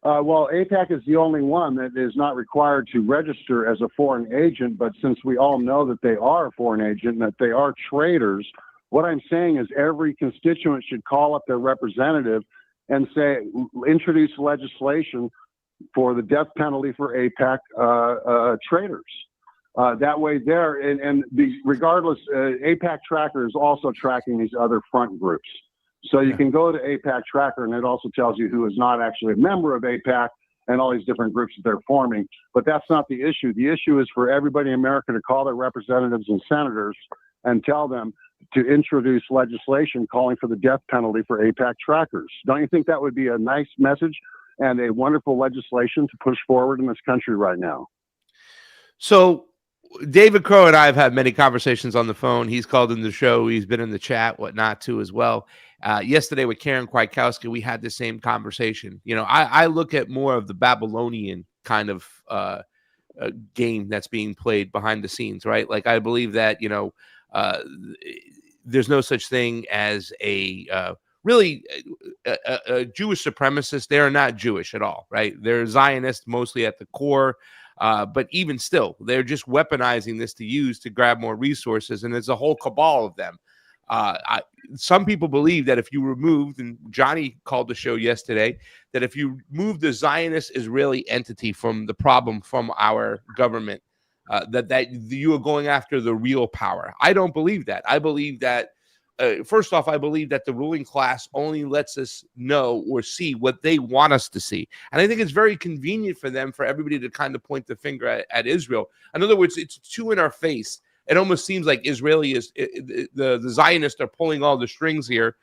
Well, AIPAC is the only one that is not required to register as a foreign agent, but since we all know that they are a foreign agent and that they are traitors, what I'm saying is every constituent should call up their representative and say, introduce legislation for the death penalty for AIPAC traitors. That way regardless, AIPAC Tracker is also tracking these other front groups. So you can go to AIPAC Tracker, and it also tells you who is not actually a member of AIPAC and all these different groups that they're forming. But that's not the issue. The issue is for everybody in America to call their representatives and senators and tell them to introduce legislation calling for the death penalty for AIPAC trackers. Don't you think that would be a nice message and a wonderful legislation to push forward in this country right now? So David Crow and I have had many conversations on the phone. He's called in the show. He's been in the chat, whatnot, too, as well. Yesterday with Karen Kwiatkowski, we had the same conversation. You know, I look at more of the Babylonian kind of game that's being played behind the scenes, right? Like I believe that, you know, there's no such thing as a Jewish supremacist. They are not Jewish at all, right? They're Zionist mostly at the core. But even still, they're just weaponizing this to use to grab more resources. And there's a whole cabal of them. Some people believe that if you removed, and Johnny called the show yesterday, that if you move the Zionist Israeli entity from the problem from our government, that you are going after the real power. I don't believe that. I believe that, first off, I believe that the ruling class only lets us know or see what they want us to see. And I think it's very convenient for them, for everybody to kind of point the finger at Israel. In other words, it's too in our face. It almost seems like the Zionists are pulling all the strings here.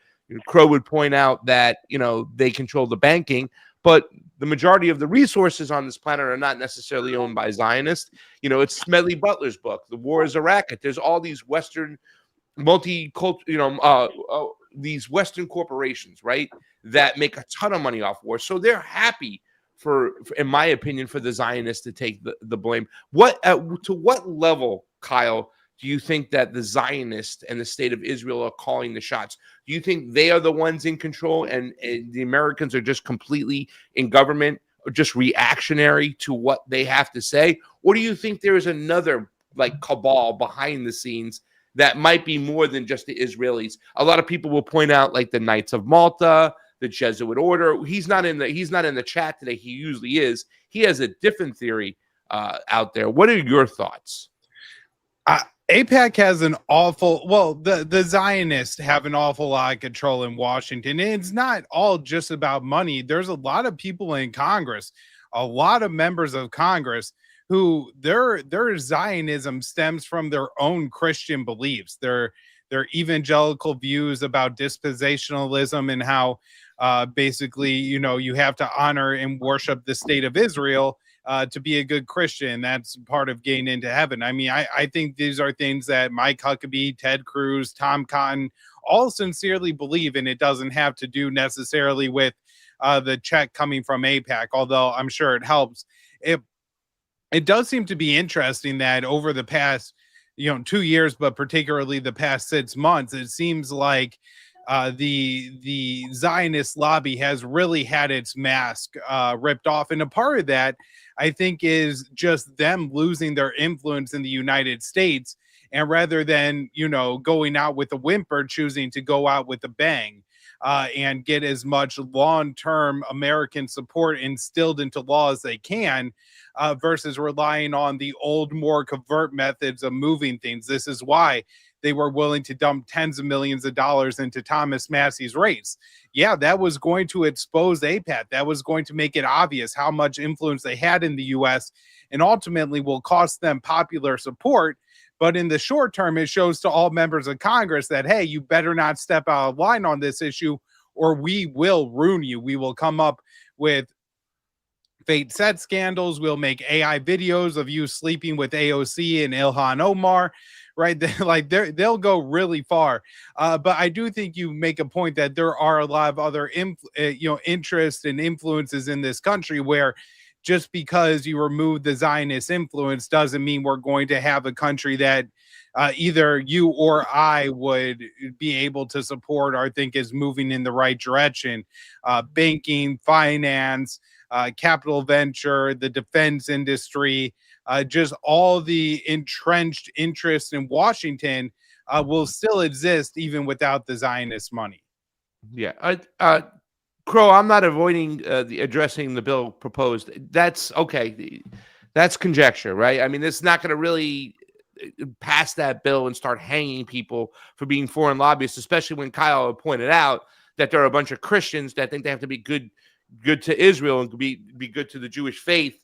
Crow would point out that, you know, they control the banking, but the majority of the resources on this planet are not necessarily owned by Zionists. You know, it's Smedley Butler's book, The War is a Racket. There's all these Western these Western corporations, right, that make a ton of money off war. So they're happy in my opinion, for the Zionists to take the blame. To what level, Kyle, do you think that the Zionists and the state of Israel are calling the shots? Do you think they are the ones in control and the Americans are just completely in government, or just reactionary to what they have to say? Or do you think there is another like cabal behind the scenes that might be more than just the Israelis? A lot of people will point out like the Knights of Malta, the Jesuit order. He's not in the chat today. He usually is. He has a different theory out there. What are your thoughts? AIPAC has the Zionists have an awful lot of control in Washington. And it's not all just about money. There's a lot of people in Congress, a lot of members of Congress who their Zionism stems from their own Christian beliefs, their evangelical views about dispensationalism and how basically, you know, you have to honor and worship the state of Israel to be a good Christian. That's part of getting into heaven. I mean, I think these are things that Mike Huckabee, Ted Cruz, Tom Cotton all sincerely believe, and it doesn't have to do necessarily with the check coming from AIPAC, although I'm sure it helps. It does seem to be interesting that over the past 2 years, but particularly the past 6 months, it seems like the Zionist lobby has really had its mask ripped off. And a part of that, I think, is just them losing their influence in the United States. And rather than, going out with a whimper, choosing to go out with a bang and get as much long-term American support instilled into law as they can, versus relying on the old, more covert methods of moving things. This is why they were willing to dump tens of millions of dollars into Thomas Massey's race. Yeah, that was going to expose AIPAC. That was going to make it obvious how much influence they had in the U.S. and ultimately will cost them popular support. But in the short term, it shows to all members of Congress that, hey, you better not step out of line on this issue or we will ruin you. We will come up with fake set scandals. We'll make AI videos of you sleeping with AOC and Ilhan Omar. Right, they'll go really far, but I do think you make a point that there are a lot of other interests and influences in this country where just because you remove the Zionist influence doesn't mean we're going to have a country that either you or I would be able to support or think is moving in the right direction. Banking, finance, capital venture, the defense industry. Just all the entrenched interests in Washington will still exist even without the Zionist money. Yeah. Crow, I'm not avoiding addressing the bill proposed. That's okay. That's conjecture, right? I mean, it's not going to really pass that bill and start hanging people for being foreign lobbyists, especially when Kyle pointed out that there are a bunch of Christians that think they have to be good to Israel and be good to the Jewish faith.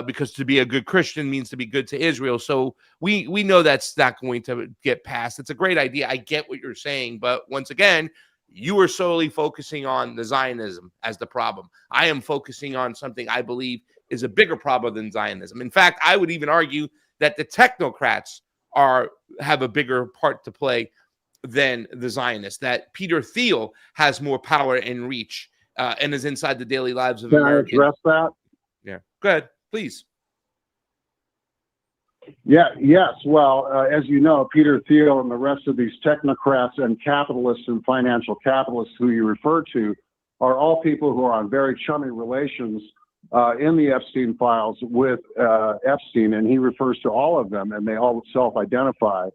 Because to be a good Christian means to be good to Israel. So we know that's not going to get passed. It's a great idea. I get what you're saying. But once again, you are solely focusing on the Zionism as the problem. I am focusing on something I believe is a bigger problem than Zionism. In fact, I would even argue that the technocrats have a bigger part to play than the Zionists, that Peter Thiel has more power and reach and is inside the daily lives of Can I Americans. address that? Yeah. Go ahead, please. Yeah, yes. Well, as you know, Peter Thiel and the rest of these technocrats and capitalists and financial capitalists who you refer to are all people who are on very chummy relations in the Epstein files with Epstein, and he refers to all of them, and they all self-identify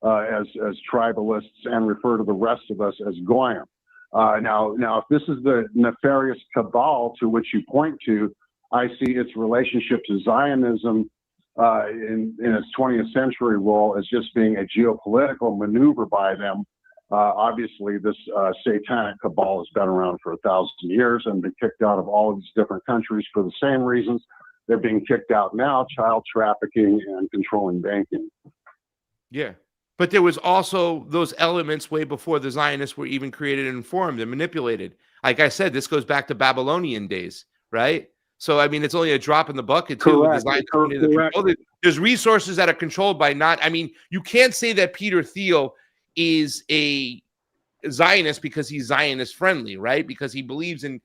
as tribalists and refer to the rest of us as Goyim. Now, if this is the nefarious cabal to which you point to, I see its relationship to Zionism in its 20th century role as just being a geopolitical maneuver by them. Obviously, this satanic cabal has been around for 1,000 years and been kicked out of all of these different countries for the same reasons they're being kicked out now: child trafficking and controlling banking. Yeah. But there was also those elements way before the Zionists were even created and formed and manipulated. Like I said, this goes back to Babylonian days, right? So, I mean, it's only a drop in the bucket, too. Correct. There's resources that are controlled by not, I mean, you can't say that Peter Thiel is a Zionist because he's Zionist friendly, right? Because he believes in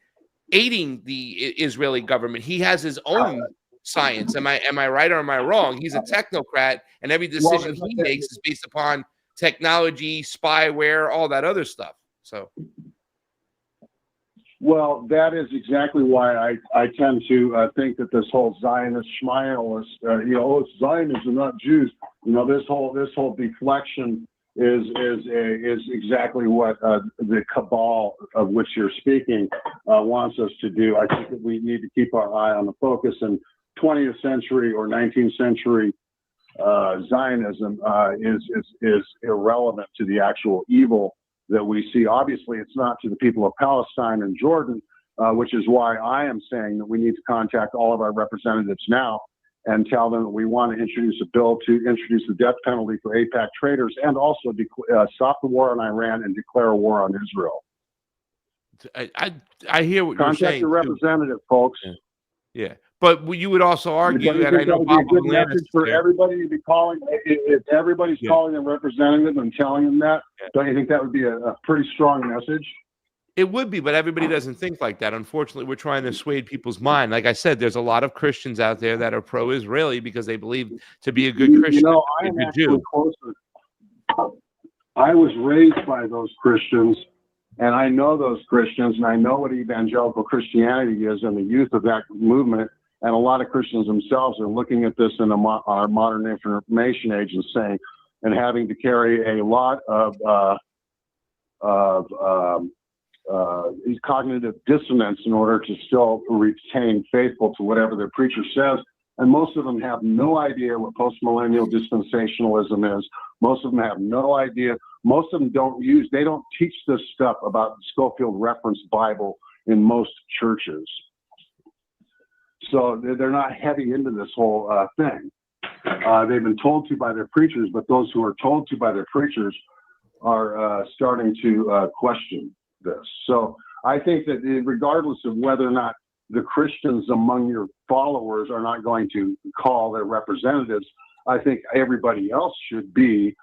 aiding the Israeli government. He has his own science. Am I right or am I wrong? He's a technocrat, and every decision he makes is based upon technology, spyware, all that other stuff. So, well, that is exactly why I tend to think that this whole Zionist schmialist, it's Zionism, not Jews. This whole deflection is exactly what the cabal of which you're speaking wants us to do. I think that we need to keep our eye on the focus, and 20th century or 19th century Zionism is irrelevant to the actual evil that we see. Obviously, it's not to the people of Palestine and Jordan, which is why I am saying that we need to contact all of our representatives now and tell them that we want to introduce a bill to introduce the death penalty for AIPAC traitors and also stop the war on Iran and declare a war on Israel. I hear what you're saying. Contact your representative, folks. Yeah. But you would also argue, and I know would Bob be a good Atlantis message for everybody to be calling. If everybody's calling a representative and telling them that, don't you think that would be a pretty strong message? It would be, but everybody doesn't think like that. Unfortunately, we're trying to dissuade people's mind. Like I said, there's a lot of Christians out there that are pro-Israeli because they believe to be a good Christian, I am actually closer. I was raised by those Christians, and I know those Christians, and I know what evangelical Christianity is and the youth of that movement. And a lot of Christians themselves are looking at this in our modern information age and saying, and having to carry a lot of cognitive dissonance in order to still retain faithful to whatever their preacher says. And most of them have no idea what postmillennial dispensationalism is. Most of them have no idea. Most of them they don't teach this stuff about the Scofield Reference Bible in most churches. So they're not heavy into this whole thing. They've been told to by their preachers, but those who are told to by their preachers are starting to question this. So I think that regardless of whether or not the Christians among your followers are not going to call their representatives, I think everybody else should be,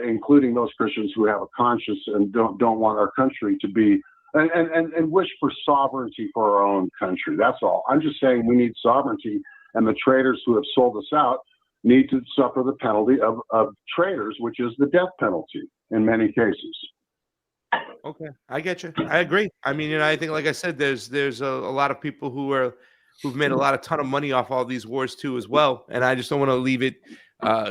including those Christians who have a conscience and don't want our country to be and wish for sovereignty for our own country. That's all. I'm just saying we need sovereignty, and the traitors who have sold us out need to suffer the penalty of traitors, which is the death penalty in many cases. Okay, I get you. I agree. I mean, I think, like I said, there's a lot of people who've made a ton of money off all these wars too, as well. And I just don't want to leave it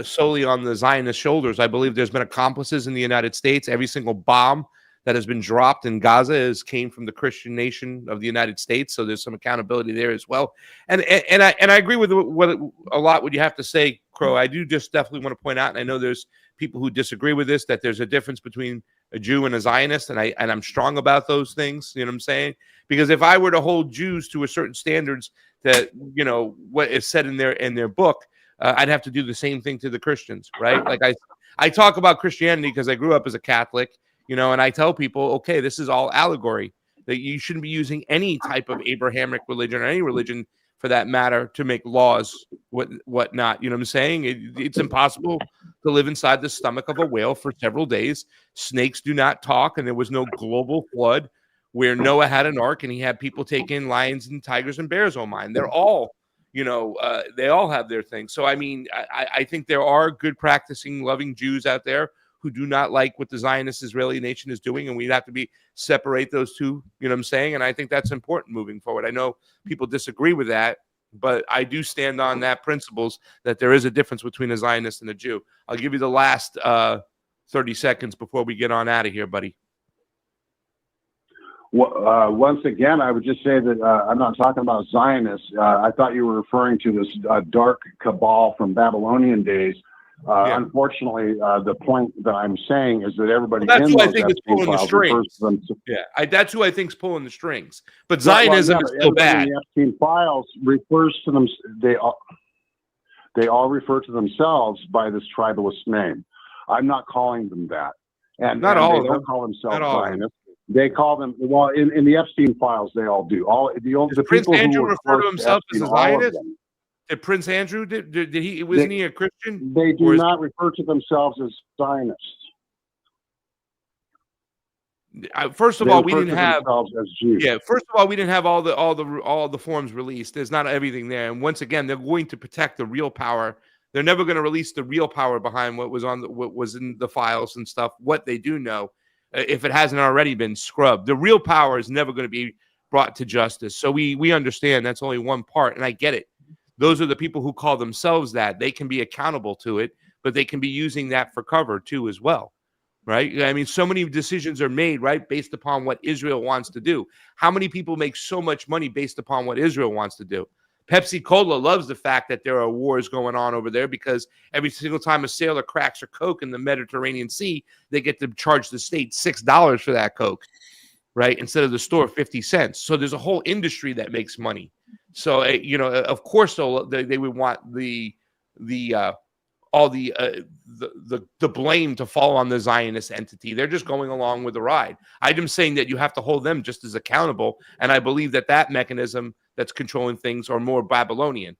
solely on the Zionist shoulders. I believe there's been accomplices in the United States. Every single bomb that has been dropped in Gaza came from the Christian nation of the United States. So there's some accountability there as well. And I agree with a lot what you have to say, Crow. I do just definitely want to point out, and I know there's people who disagree with this, that there's a difference between a Jew and a Zionist, and I'm strong about those things. You know what I'm saying? Because if I were to hold Jews to a certain standards that what is said in their book, I'd have to do the same thing to the Christians, right? Like I talk about Christianity because I grew up as a Catholic. And I tell people, okay, this is all allegory, that you shouldn't be using any type of Abrahamic religion or any religion for that matter, to make laws, whatnot. You know what I'm saying? It's impossible to live inside the stomach of a whale for several days. Snakes do not talk, and there was no global flood where Noah had an ark and he had people take in lions and tigers and bears. Oh mine, they're all, they all have their thing. So I mean, I think there are good, practicing, loving Jews out there who do not like what the Zionist Israeli nation is doing, and we'd have to separate those two, you know what I'm saying? And I think that's important moving forward. I know people disagree with that, but I do stand on that principles that there is a difference between a Zionist and a Jew. I'll give you the last 30 seconds before we get on out of here, buddy. Well, once again, I would just say that I'm not talking about Zionists. I thought you were referring to this dark cabal from Babylonian days. Unfortunately, the point that I'm saying is that everybody that's in who I those think is Epstein pulling the files strings. refers to them. That's who I think is pulling the strings. But Zionism is still bad. The Epstein files refers to them. They all refer to themselves by this tribalist name. I'm not calling them that, and not all they of them don't call themselves not all Zionists. They call them, well, in the Epstein files, they all do. The Prince people Andrew who refer to himself as a Epstein, all of Zionist? them. Did Prince Andrew, did he, wasn't he a Christian? They do not refer to themselves as Zionists. First of all, we didn't have as Jews. First of all, we didn't have all the forms released. There's not everything there. And once again, they're going to protect the real power. They're never going to release the real power behind what was in the files and stuff. What they do know, if it hasn't already been scrubbed, the real power is never going to be brought to justice. So we understand that's only one part, and I get it. Those are the people who call themselves that. They can be accountable to it, but they can be using that for cover too as well, right? I mean, so many decisions are made, right, based upon what Israel wants to do. How many people make so much money based upon what Israel wants to do? Pepsi Cola loves the fact that there are wars going on over there because every single time a sailor cracks a Coke in the Mediterranean Sea, they get to charge the state $6 for that Coke, right, instead of the store 50 cents. So there's a whole industry that makes money. So of course, they would want the blame to fall on the Zionist entity. They're just going along with the ride. I'm saying that you have to hold them just as accountable, and I believe that mechanism that's controlling things are more Babylonian.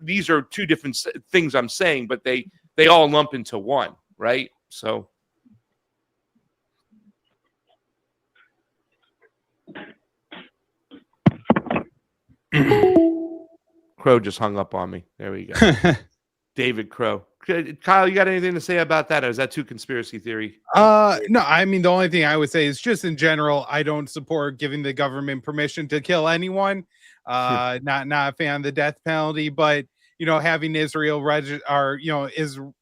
These are two different things I'm saying, but they all lump into one, right? So. Crow just hung up on me. There we go. David Crow. Kyle, you got anything to say about that, or is that too conspiracy theory? No, I mean, the only thing I would say is just in general, I don't support giving the government permission to kill anyone. Not a fan of the death penalty, but having Israel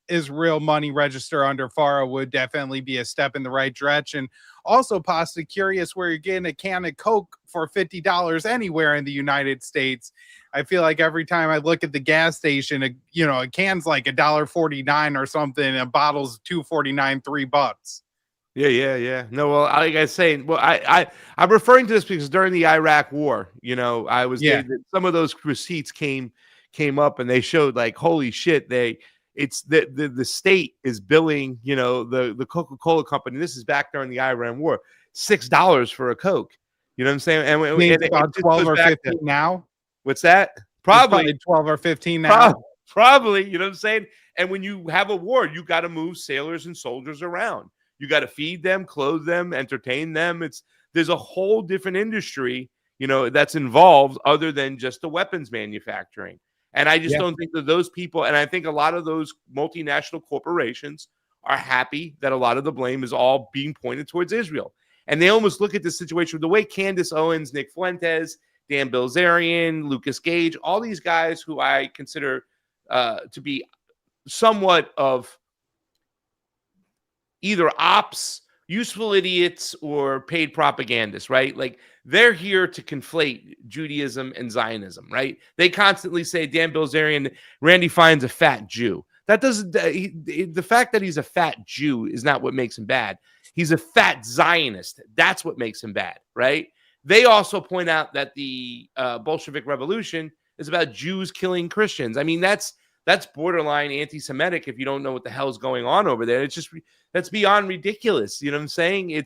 Israel money register under FARA would definitely be a step in the right direction. Also, Pasta, curious where you're getting a can of Coke for $50 anywhere in the United States. I feel like every time I look at the gas station, a can's like $1.49 or something, a bottle's $2.49, $3. Yeah. No, well, like I was saying, I'm referring to this because during the Iraq War, I was some of those receipts came up and they showed like, holy shit, it's the state is billing, the Coca-Cola company. This is back during the Iran War, $6 for a Coke. You know what I'm saying? And it's about 12 or 15 now. What's that? Probably 12 or 15 now. Probably, you know what I'm saying? And when you have a war, you got to move sailors and soldiers around. You got to feed them, clothe them, entertain them. There's a whole different industry, that's involved other than just the weapons manufacturing. And I just don't think that those people, and I think a lot of those multinational corporations are happy that a lot of the blame is all being pointed towards Israel. And they almost look at the situation the way Candace Owens, Nick Fuentes, Dan Bilzerian, Lucas Gage, all these guys who I consider to be somewhat of either ops, useful idiots, or paid propagandists, right? Like they're here to conflate Judaism and Zionism, right? They constantly say Dan Bilzerian, Randy Fein's a fat Jew. That doesn't. The fact that he's a fat Jew is not what makes him bad. He's a fat Zionist. That's what makes him bad, right? They also point out that the Bolshevik Revolution is about Jews killing Christians. I mean, that's borderline anti-Semitic if you don't know what the hell's going on over there. That's beyond ridiculous. You know what I'm saying?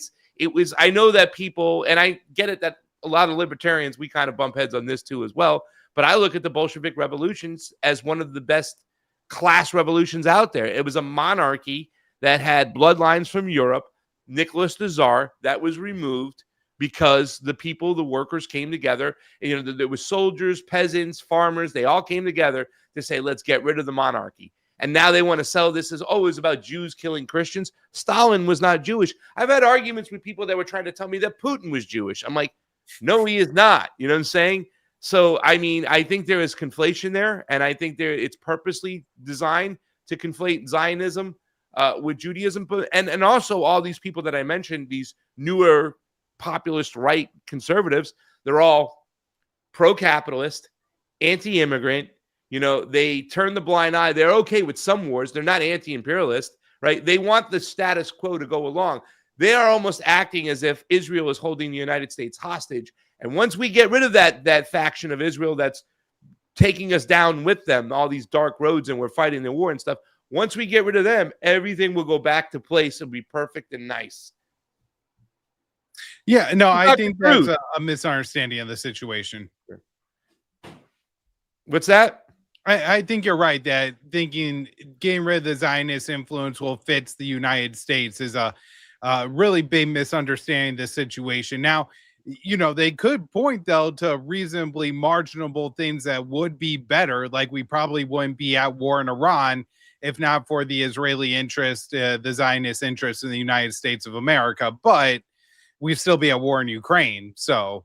I know that people, and I get it that a lot of libertarians, we kind of bump heads on this too as well, But I look at the Bolshevik revolutions as one of the best class revolutions out there. It was a monarchy that had bloodlines from Europe. Nicholas the Tsar, that was removed because the people, the workers came together. You know, there was soldiers, peasants, farmers. They all came together to say, let's get rid of the monarchy. And now they want to sell this as, oh, it was about Jews killing Christians. Stalin was not Jewish. I've had arguments with people that were trying to tell me that Putin was Jewish. I'm like, no, he is not. You know what I'm saying? So, I mean, I think there is conflation there, and I think it's purposely designed to conflate Zionism with Judaism. And also all these people that I mentioned, these newer populist right conservatives, they're all pro-capitalist, anti-immigrant. You know, they turn the blind eye. They're okay with some wars. They're not anti-imperialist, right? They want the status quo to go along. They are almost acting as if Israel is holding the United States hostage. And once we get rid of that faction of Israel that's taking us down with them, all these dark roads, and we're fighting the war and stuff, once we get rid of them, everything will go back to place and be perfect and nice. Yeah, no, I think that's a misunderstanding of the situation. What's that? I think you're right that thinking getting rid of the Zionist influence will fix the United States is a really big misunderstanding of the situation. Now, you know, they could point, though, to reasonably marginable things that would be better, like we probably wouldn't be at war in Iran if not for the Israeli interest, the Zionist interest in the United States of America. But we'd still be at war in Ukraine. So,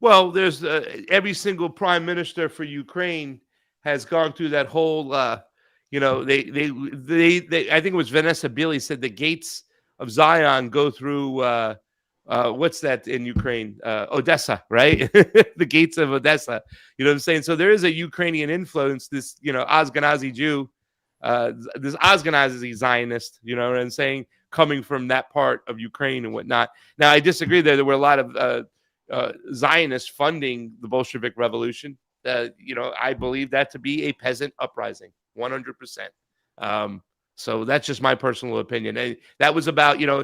well, there's every single prime minister for Ukraine has gone through that whole, you know, they I think it was Vanessa Billy said the gates of Zion go through, what's that in Ukraine? Odessa, right? The gates of Odessa. You know what I'm saying? So there is a Ukrainian influence, this, you know, Ashkenazi Jew, this Ashkenazi Zionist, you know what I'm saying, coming from that part of Ukraine and whatnot. Now, I disagree there were a lot of Zionists funding the Bolshevik Revolution. You know, I believe that to be a peasant uprising, 100%. So that's just my personal opinion. And that was about, you know,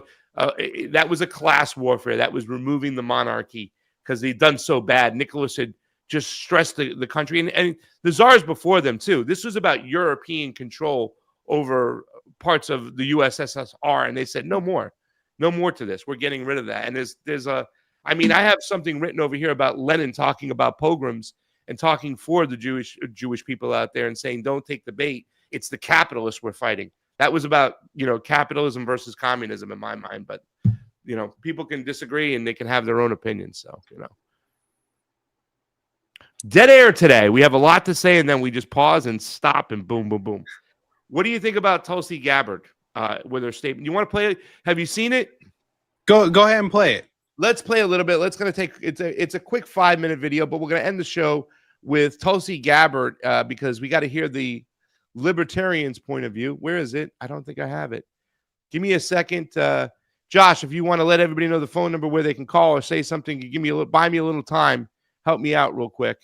that was a class warfare. That was removing the monarchy because they'd done so bad. Nicholas had just stressed the country. And the czars before them, too. This was about European control over parts of the USSR. And they said, no more to this. We're getting rid of that. And there's a, I mean, I have something written over here about Lenin talking about pogroms and talking for the Jewish people out there and saying, don't take the bait. It's the capitalists we're fighting. That was about, you know, capitalism versus communism in my mind. But, you know, people can disagree and they can have their own opinions. So, you know. Dead air today. We have a lot to say and then we just pause and stop and boom, boom, boom. What do you think about Tulsi Gabbard with her statement? You want to play it? Have you seen it? Go ahead and play it. Let's play a little bit. It's a quick 5-minute video, but we're going to end the show with Tulsi Gabbard because we got to hear the libertarians' point of view. Where is it? I don't think I have it. Give me a second. Josh, if you want to let everybody know the phone number where they can call or say something, give me a little, buy me a little time. Help me out real quick.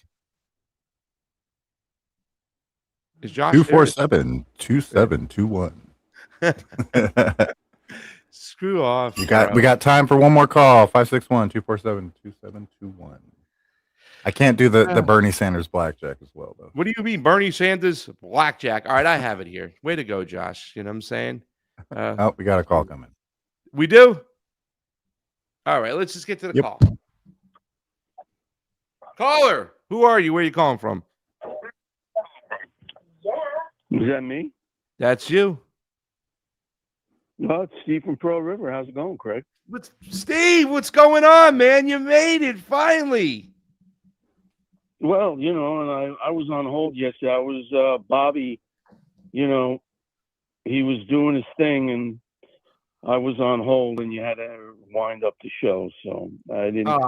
Is Josh 247-2721. Screw off. We got time for one more call. 561-247-2721. I can't do the Bernie Sanders blackjack as well, though. What do you mean, Bernie Sanders blackjack? All right, I have it here. Way to go, Josh. You know what I'm saying? Oh, we got a call coming. We do? All right, let's just get to the call. Caller, who are you? Where are you calling from? Is that me? That's you. No, it's Steve from Pearl River. How's it going, Craig? Steve, what's going on, man? You made it finally. Well, you know, and I was on hold yesterday. I was Bobby, you know, he was doing his thing and I was on hold and you had to wind up the show. So I didn't.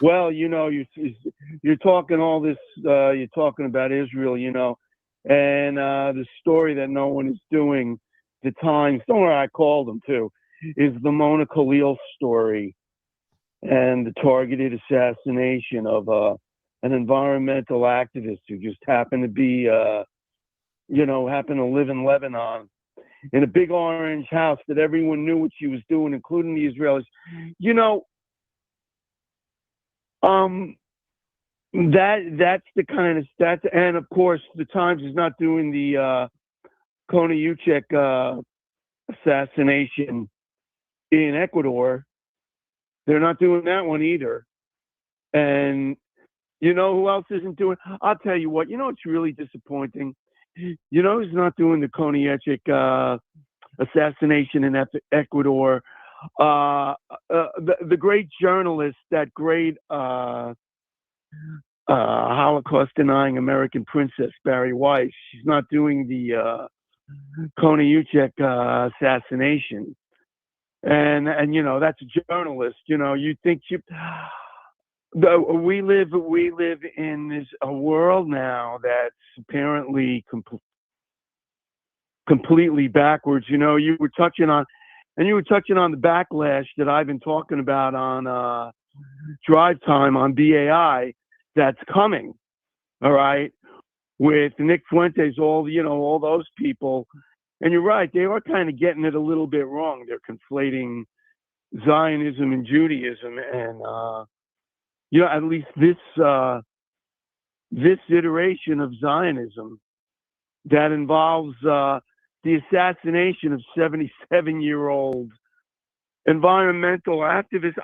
Well, you know, you're talking all this, you're talking about Israel, you know, and the story that no one is doing, the Times, don't worry, I called them too, is the Mona Khalil story and the targeted assassination of an environmental activist who just happened to be, you know, happened to live in Lebanon in a big orange house that everyone knew what she was doing, including the Israelis. You know, that's the kind of stats, and of course, the Times is not doing the Konoyuchek assassination in Ecuador. They're not doing that one either. And you know who else isn't doing? I'll tell you what. You know it's really disappointing. You know who's not doing the Konoyuchek assassination in Ecuador? The great journalist, that great Holocaust-denying American princess, Barry Weiss. She's not doing the Konoyuchek assassination. And you know, that's a journalist. You know, you think we live in a world now that's apparently completely backwards. You know, you were touching on the backlash that I've been talking about on Drive Time on BAI that's coming. All right, with Nick Fuentes, all those people. And you're right, they are kind of getting it a little bit wrong. They're conflating Zionism and Judaism, and at least this iteration of Zionism that involves the assassination of 77-year-old environmental activists.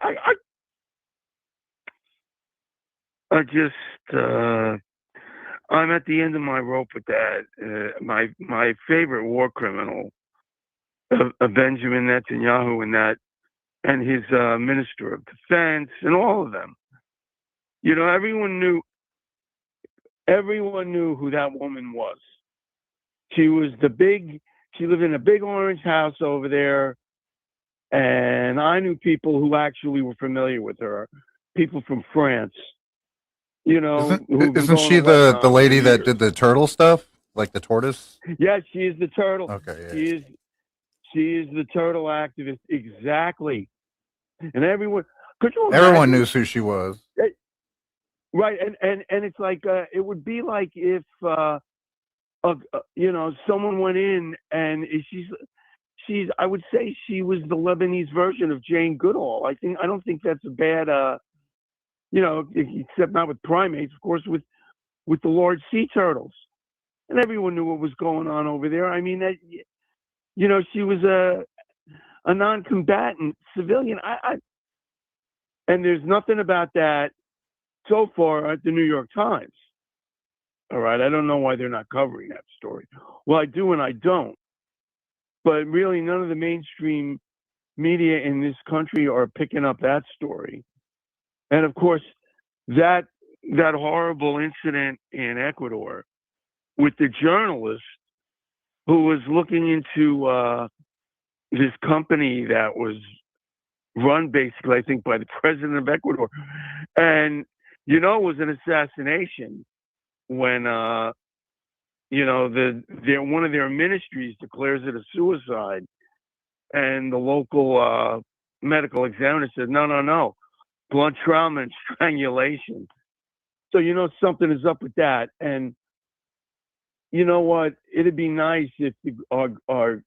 I'm at the end of my rope with that. My favorite war criminal, Benjamin Netanyahu, and his Minister of Defense, and all of them. You know, everyone knew who that woman was. She lived in a big orange house over there, and I knew people who actually were familiar with her, people from France. You know, isn't she the lady that did the turtle stuff, like the tortoise? Yeah, she is the turtle. Okay, yeah. She is the turtle activist, exactly. And everyone knew who she was. Right, and it's like it would be like if someone went in and she's I would say she was the Lebanese version of Jane Goodall. I don't think that's a bad except not with primates, of course, with the large sea turtles. And everyone knew what was going on over there. I mean, that, she was a non-combatant civilian. And there's nothing about that so far at the New York Times. All right, I don't know why they're not covering that story. Well, I do and I don't. But really, none of the mainstream media in this country are picking up that story. And of course, that horrible incident in Ecuador with the journalist who was looking into this company that was run basically, I think, by the president of Ecuador. And, it was an assassination when, one of their ministries declares it a suicide. And the local medical examiner said, no. Blunt trauma and strangulation. So something is up with that. And you know what? It'd be nice if our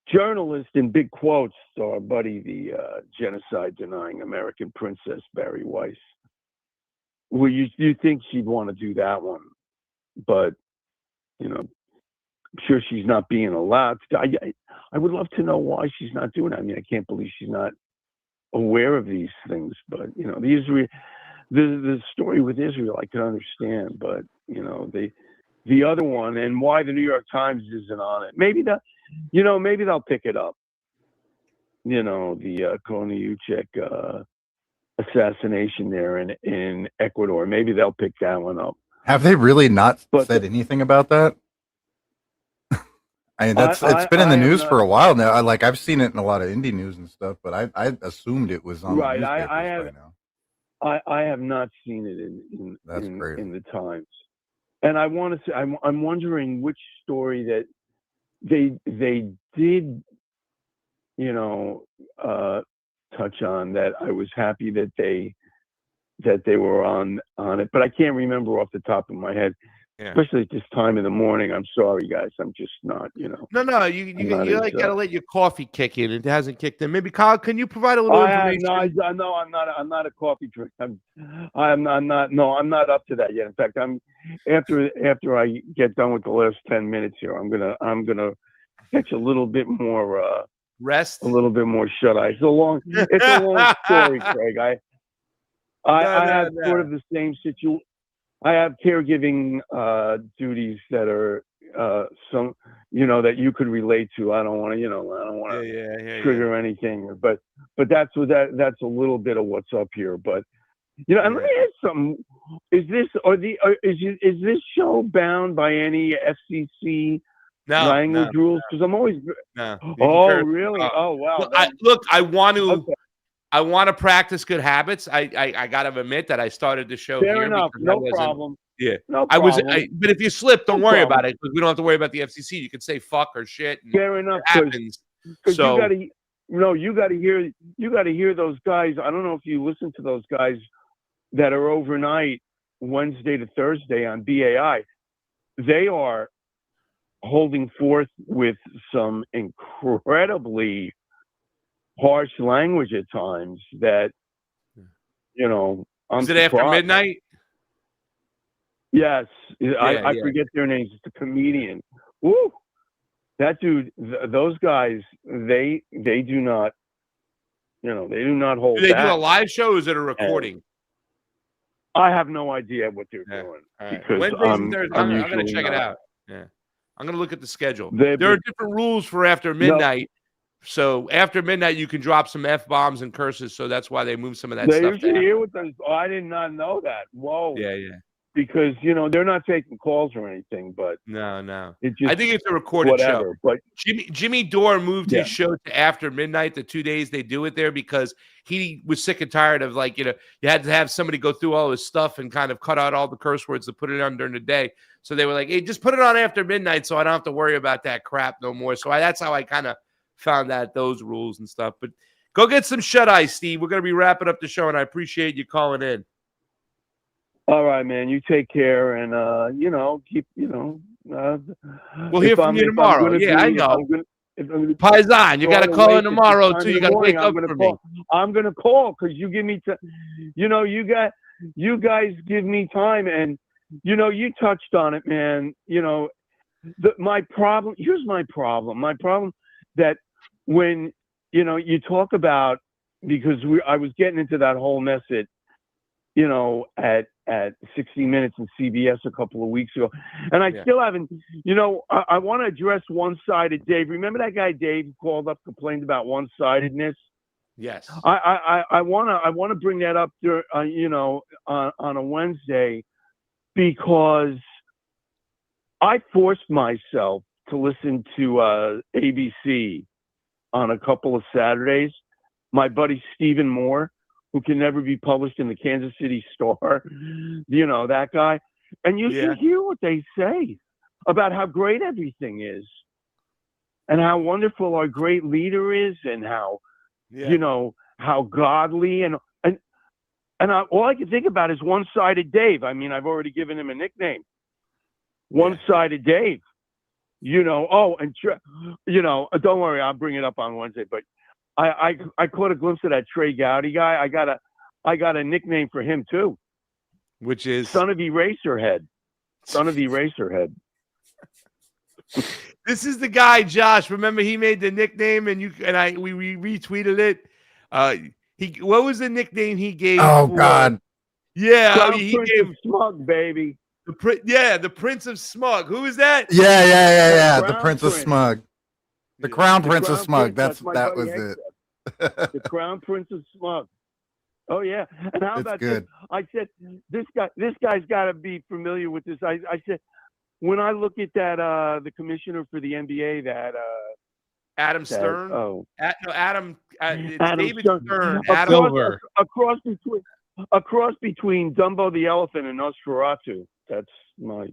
journalist in big quotes, our buddy, the genocide-denying American princess Barry Weiss. Well, you think she'd want to do that one, but I'm sure she's not being allowed to. I would love to know why she's not doing it. I mean, I can't believe she's not aware of these things, but the story with Israel I can understand, but the other one and why the New York Times isn't on it. Maybe they'll pick it up. The Konoyuchek assassination there in Ecuador. Maybe they'll pick that one up. Have they really not said anything about that? I mean, it's been in the news for a while now. I've seen it in a lot of indie news and stuff, but I assumed it was on. Right, I have not seen it in the Times, and I want to say I'm wondering which story that they did, touch on that I was happy that they were on it, but I can't remember off the top of my head. especially at this time in the morning. I'm sorry, guys. I'm just not, you know. No, you gotta let your coffee kick in. It hasn't kicked in. Maybe Kyle, can you provide a little information? No, I'm not a coffee drinker. I'm not. No, I'm not up to that yet. In fact, I'm after I get done with the last 10 minutes here, I'm gonna catch a little bit more rest, a little bit more shut eye. It's a long story, Craig. I have sort of the same situation. I have caregiving duties that are some, you know, that you could relate to. I don't want to, trigger anything, but that's a little bit of what's up here. But you know, and let me ask something: is this show bound by any FCC language rules? Because I'm always Oh, really? Oh, wow. I want to. Okay. I want to practice good habits. I got to admit that I started the show Fair here. enough. No problem. Yeah. No problem. But if you slip, don't worry about it, because we don't have to worry about the FCC. You can say fuck or shit. And fair enough. It happens. So you got to hear those guys. I don't know if you listen to those guys that are overnight Wednesday to Thursday on BAI. They are holding forth with some incredibly harsh language at times that, you know, Is it after midnight? Yes. I forget their names. It's a comedian. Woo! That dude, those guys, they do not, you know, they do not hold Do they back. do a live show or is it a recording? I have no idea what they're doing. Right. Because Wednesdays and Thursdays, I'm going to check it out. Yeah. I'm going to look at the schedule. There are different rules for after midnight. So after midnight, you can drop some F-bombs and curses. So that's why they move some of that stuff. They usually hear with them. Oh, I did not know that. Whoa. Yeah. Because, you know, they're not taking calls or anything, but no. I think it's a recorded show. But Jimmy Dore moved his show to after midnight, the 2 days they do it there, because he was sick and tired of, like, you know, you had to have somebody go through all his stuff and kind of cut out all the curse words to put it on during the day. So they were like, hey, just put it on after midnight so I don't have to worry about that crap no more. So that's how I kind of found out those rules and stuff. But go get some shut-eye, Steve. We're going to be wrapping up the show, and I appreciate you calling in. All right, man. You take care, and you know, keep, you know. We'll hear from you tomorrow. Yeah, I know. Paisan, you got to call in tomorrow too. You got to wake up for me. I'm gonna call because you give me, you know, you guys give me time, and you know, you touched on it, man. You know, my problem. Here's my problem. My problem that when, you know, you talk about, because I was getting into that whole mess at, you know, at 60 Minutes and CBS a couple of weeks ago. And I still haven't, you know, I want to address one-sided Dave. Remember that guy Dave who called up, complained about one-sidedness? Yes. I want to bring that up there, you know, on a Wednesday, because I forced myself to listen to ABC on a couple of Saturdays. My buddy Stephen Moore, who can never be published in the Kansas City Star, you know, that guy. And you should hear what they say about how great everything is and how wonderful our great leader is, and how, you know, how godly, and all I can think about is One-Sided Dave. I mean, I've already given him a nickname, One-Sided Dave, you know. Oh, and you know, don't worry, I'll bring it up on Wednesday, but I caught a glimpse of that Trey Gowdy guy. I got a nickname for him too, which is Son of Eraserhead. Son of Eraserhead. This is the guy, Josh. Remember, he made the nickname, and we retweeted it. What was the nickname he gave? Oh God. Yeah, he gave Smug, baby. The Prince of Smug. Who is that? Yeah. The Prince of Smug. The Crown Prince of Smug. That was it. The Crown Prince of Smug. Oh yeah. And how about this? I said this guy's got to be familiar with this. I said, when I look at that the commissioner for the NBA, that Adam Stern. Adam David Stern. Adam Silver. Across between Dumbo the elephant and Nosferatu. That's my.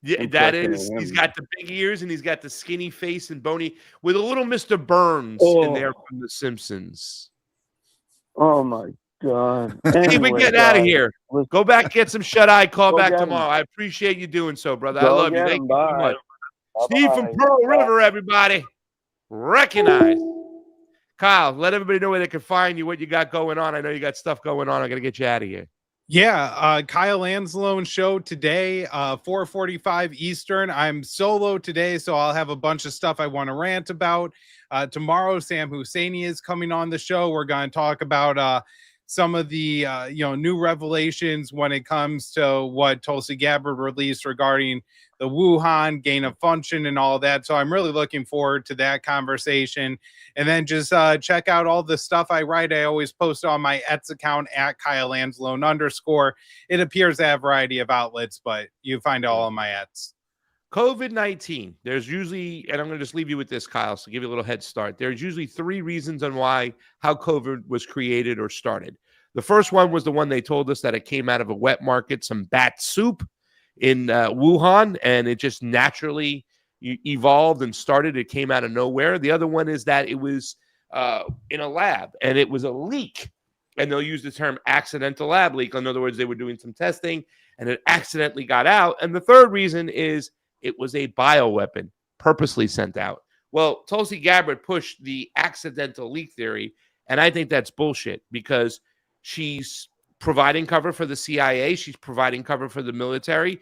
Yeah, that is. He's got the big ears and he's got the skinny face and bony, with a little Mr. Burns in there from The Simpsons. Oh my God. Steve, we're getting out of here. Listen, Go back, get some shut-eye. Call Go back get 'em. tomorrow. I appreciate you doing so, brother. I Go love you. get Thank 'em. you so Bye. much. Steve from Bye-bye. Pearl Bye. River, everybody. Recognize. Kyle, let everybody know where they can find you, what you got going on. I know you got stuff going on. I got to get you out of here. Yeah, Kyle Anzalone show today, 4:45 Eastern. I'm solo today, so I'll have a bunch of stuff I want to rant about. Tomorrow, Sam Husseini is coming on the show. We're going to talk about some of the new revelations when it comes to what Tulsi Gabbard released regarding the Wuhan gain of function and all that. So I'm really looking forward to that conversation. And then just check out all the stuff I write. I always post on my Ets account at Kyle Anzalone _. It appears at a variety of outlets, but you find all on my Ets. COVID-19, there's usually, and I'm going to just leave you with this, Kyle, so give you a little head start. There's usually 3 reasons on how COVID was created or started. The first one was the one they told us that it came out of a wet market, some bat soup in Wuhan, and it just naturally evolved and started. It came out of nowhere. The other one is that it was in a lab, and it was a leak. And they'll use the term accidental lab leak. In other words, they were doing some testing, and it accidentally got out. And the third reason is it was a bioweapon purposely sent out. Well, Tulsi Gabbard pushed the accidental leak theory, and I think that's bullshit because she's providing cover for the CIA. She's providing cover for the military.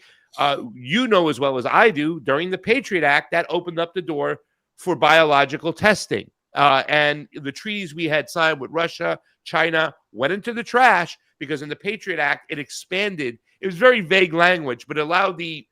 You know as well as I do, during the Patriot Act, that opened up the door for biological testing. And the treaties we had signed with Russia, China, went into the trash because in the Patriot Act, it expanded. It was very vague language, but it allowed the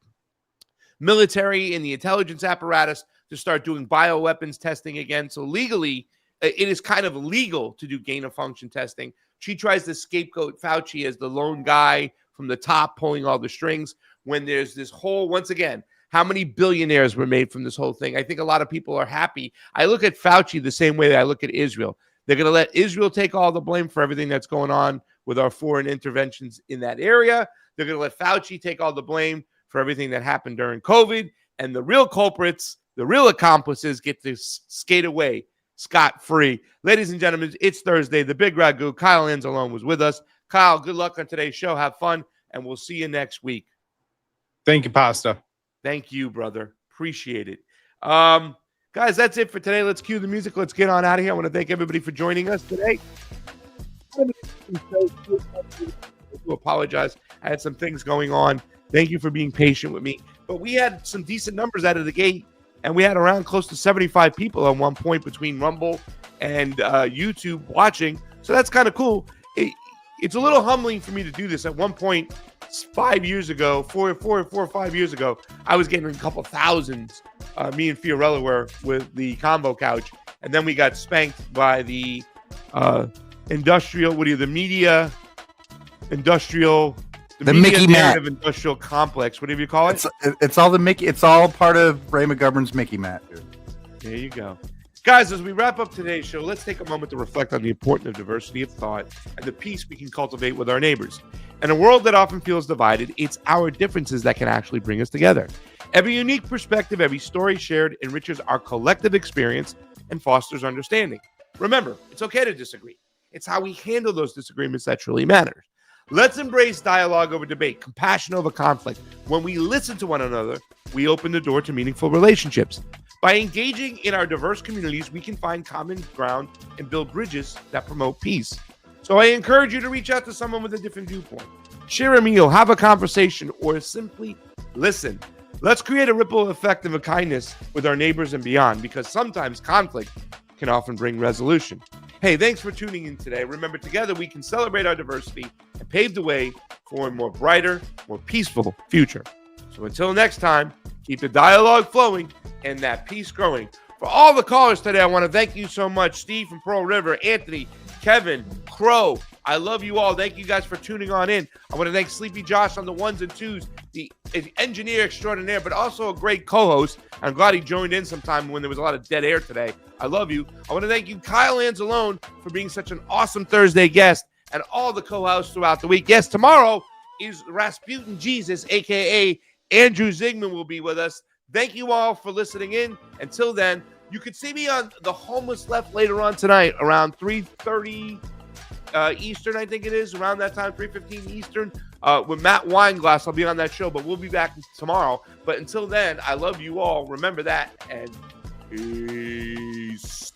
military and the intelligence apparatus to start doing bioweapons testing again. So legally, it is kind of legal to do gain-of-function testing. She tries to scapegoat Fauci as the lone guy from the top pulling all the strings when there's this whole, once again, how many billionaires were made from this whole thing? I think a lot of people are happy. I look at Fauci the same way that I look at Israel. They're going to let Israel take all the blame for everything that's going on with our foreign interventions in that area. They're going to let Fauci take all the blame for everything that happened during COVID. And the real culprits, the real accomplices get to skate away scot-free. Ladies and gentlemen, it's Thursday. The Big Ragu, Kyle Anzalone, was with us. Kyle, good luck on today's show. Have fun, and we'll see you next week. Thank you, Pasta. Thank you, brother. Appreciate it. Guys, that's it for today. Let's cue the music. Let's get on out of here. I want to thank everybody for joining us today. I do apologize. I had some things going on. Thank you for being patient with me. But we had some decent numbers out of the gate, and we had around close to 75 people at one point between Rumble and YouTube watching. So that's kind of cool. It's a little humbling for me to do this. At one point, 5 years ago, four or 5 years ago, I was getting a couple thousands. Me and Fiorella were with the combo couch, and then we got spanked by the media industrial. The Mickey Matt industrial complex, whatever you call it. It's all the Mickey. It's all part of Ray McGovern's Mickey Matt, dude. There you go. Guys, as we wrap up today's show, let's take a moment to reflect on the importance of diversity of thought and the peace we can cultivate with our neighbors. In a world that often feels divided, it's our differences that can actually bring us together. Every unique perspective, every story shared enriches our collective experience and fosters understanding. Remember, it's okay to disagree. It's how we handle those disagreements that truly matters. Let's embrace dialogue over debate, compassion over conflict. When we listen to one another, we open the door to meaningful relationships. By engaging in our diverse communities, we can find common ground and build bridges that promote peace. So I encourage you to reach out to someone with a different viewpoint. Share a meal, have a conversation, or simply listen. Let's create a ripple effect of a kindness with our neighbors and beyond, because sometimes conflict can often bring resolution. Hey, thanks for tuning in today. Remember, together we can celebrate our diversity and pave the way for a more brighter, more peaceful future. So until next time, keep the dialogue flowing and that peace growing. For all the callers today, I want to thank you so much. Steve from Pearl River, Anthony, Kevin, Crow. I love you all. Thank you guys for tuning on in. I want to thank Sleepy Josh on the ones and twos, the engineer extraordinaire, but also a great co-host. I'm glad he joined in sometime when there was a lot of dead air today. I love you. I want to thank you, Kyle Anzalone, for being such an awesome Thursday guest, and all the co-hosts throughout the week. Yes, tomorrow is Rasputin Jesus, a.k.a. Andrew Zigman, will be with us. Thank you all for listening in. Until then, you can see me on The Homeless Left later on tonight around 3:30 Eastern, I think it is, around that time, 3:15 Eastern, with Matt Weinglass. I'll be on that show, but we'll be back tomorrow. But until then, I love you all. Remember that, and peace.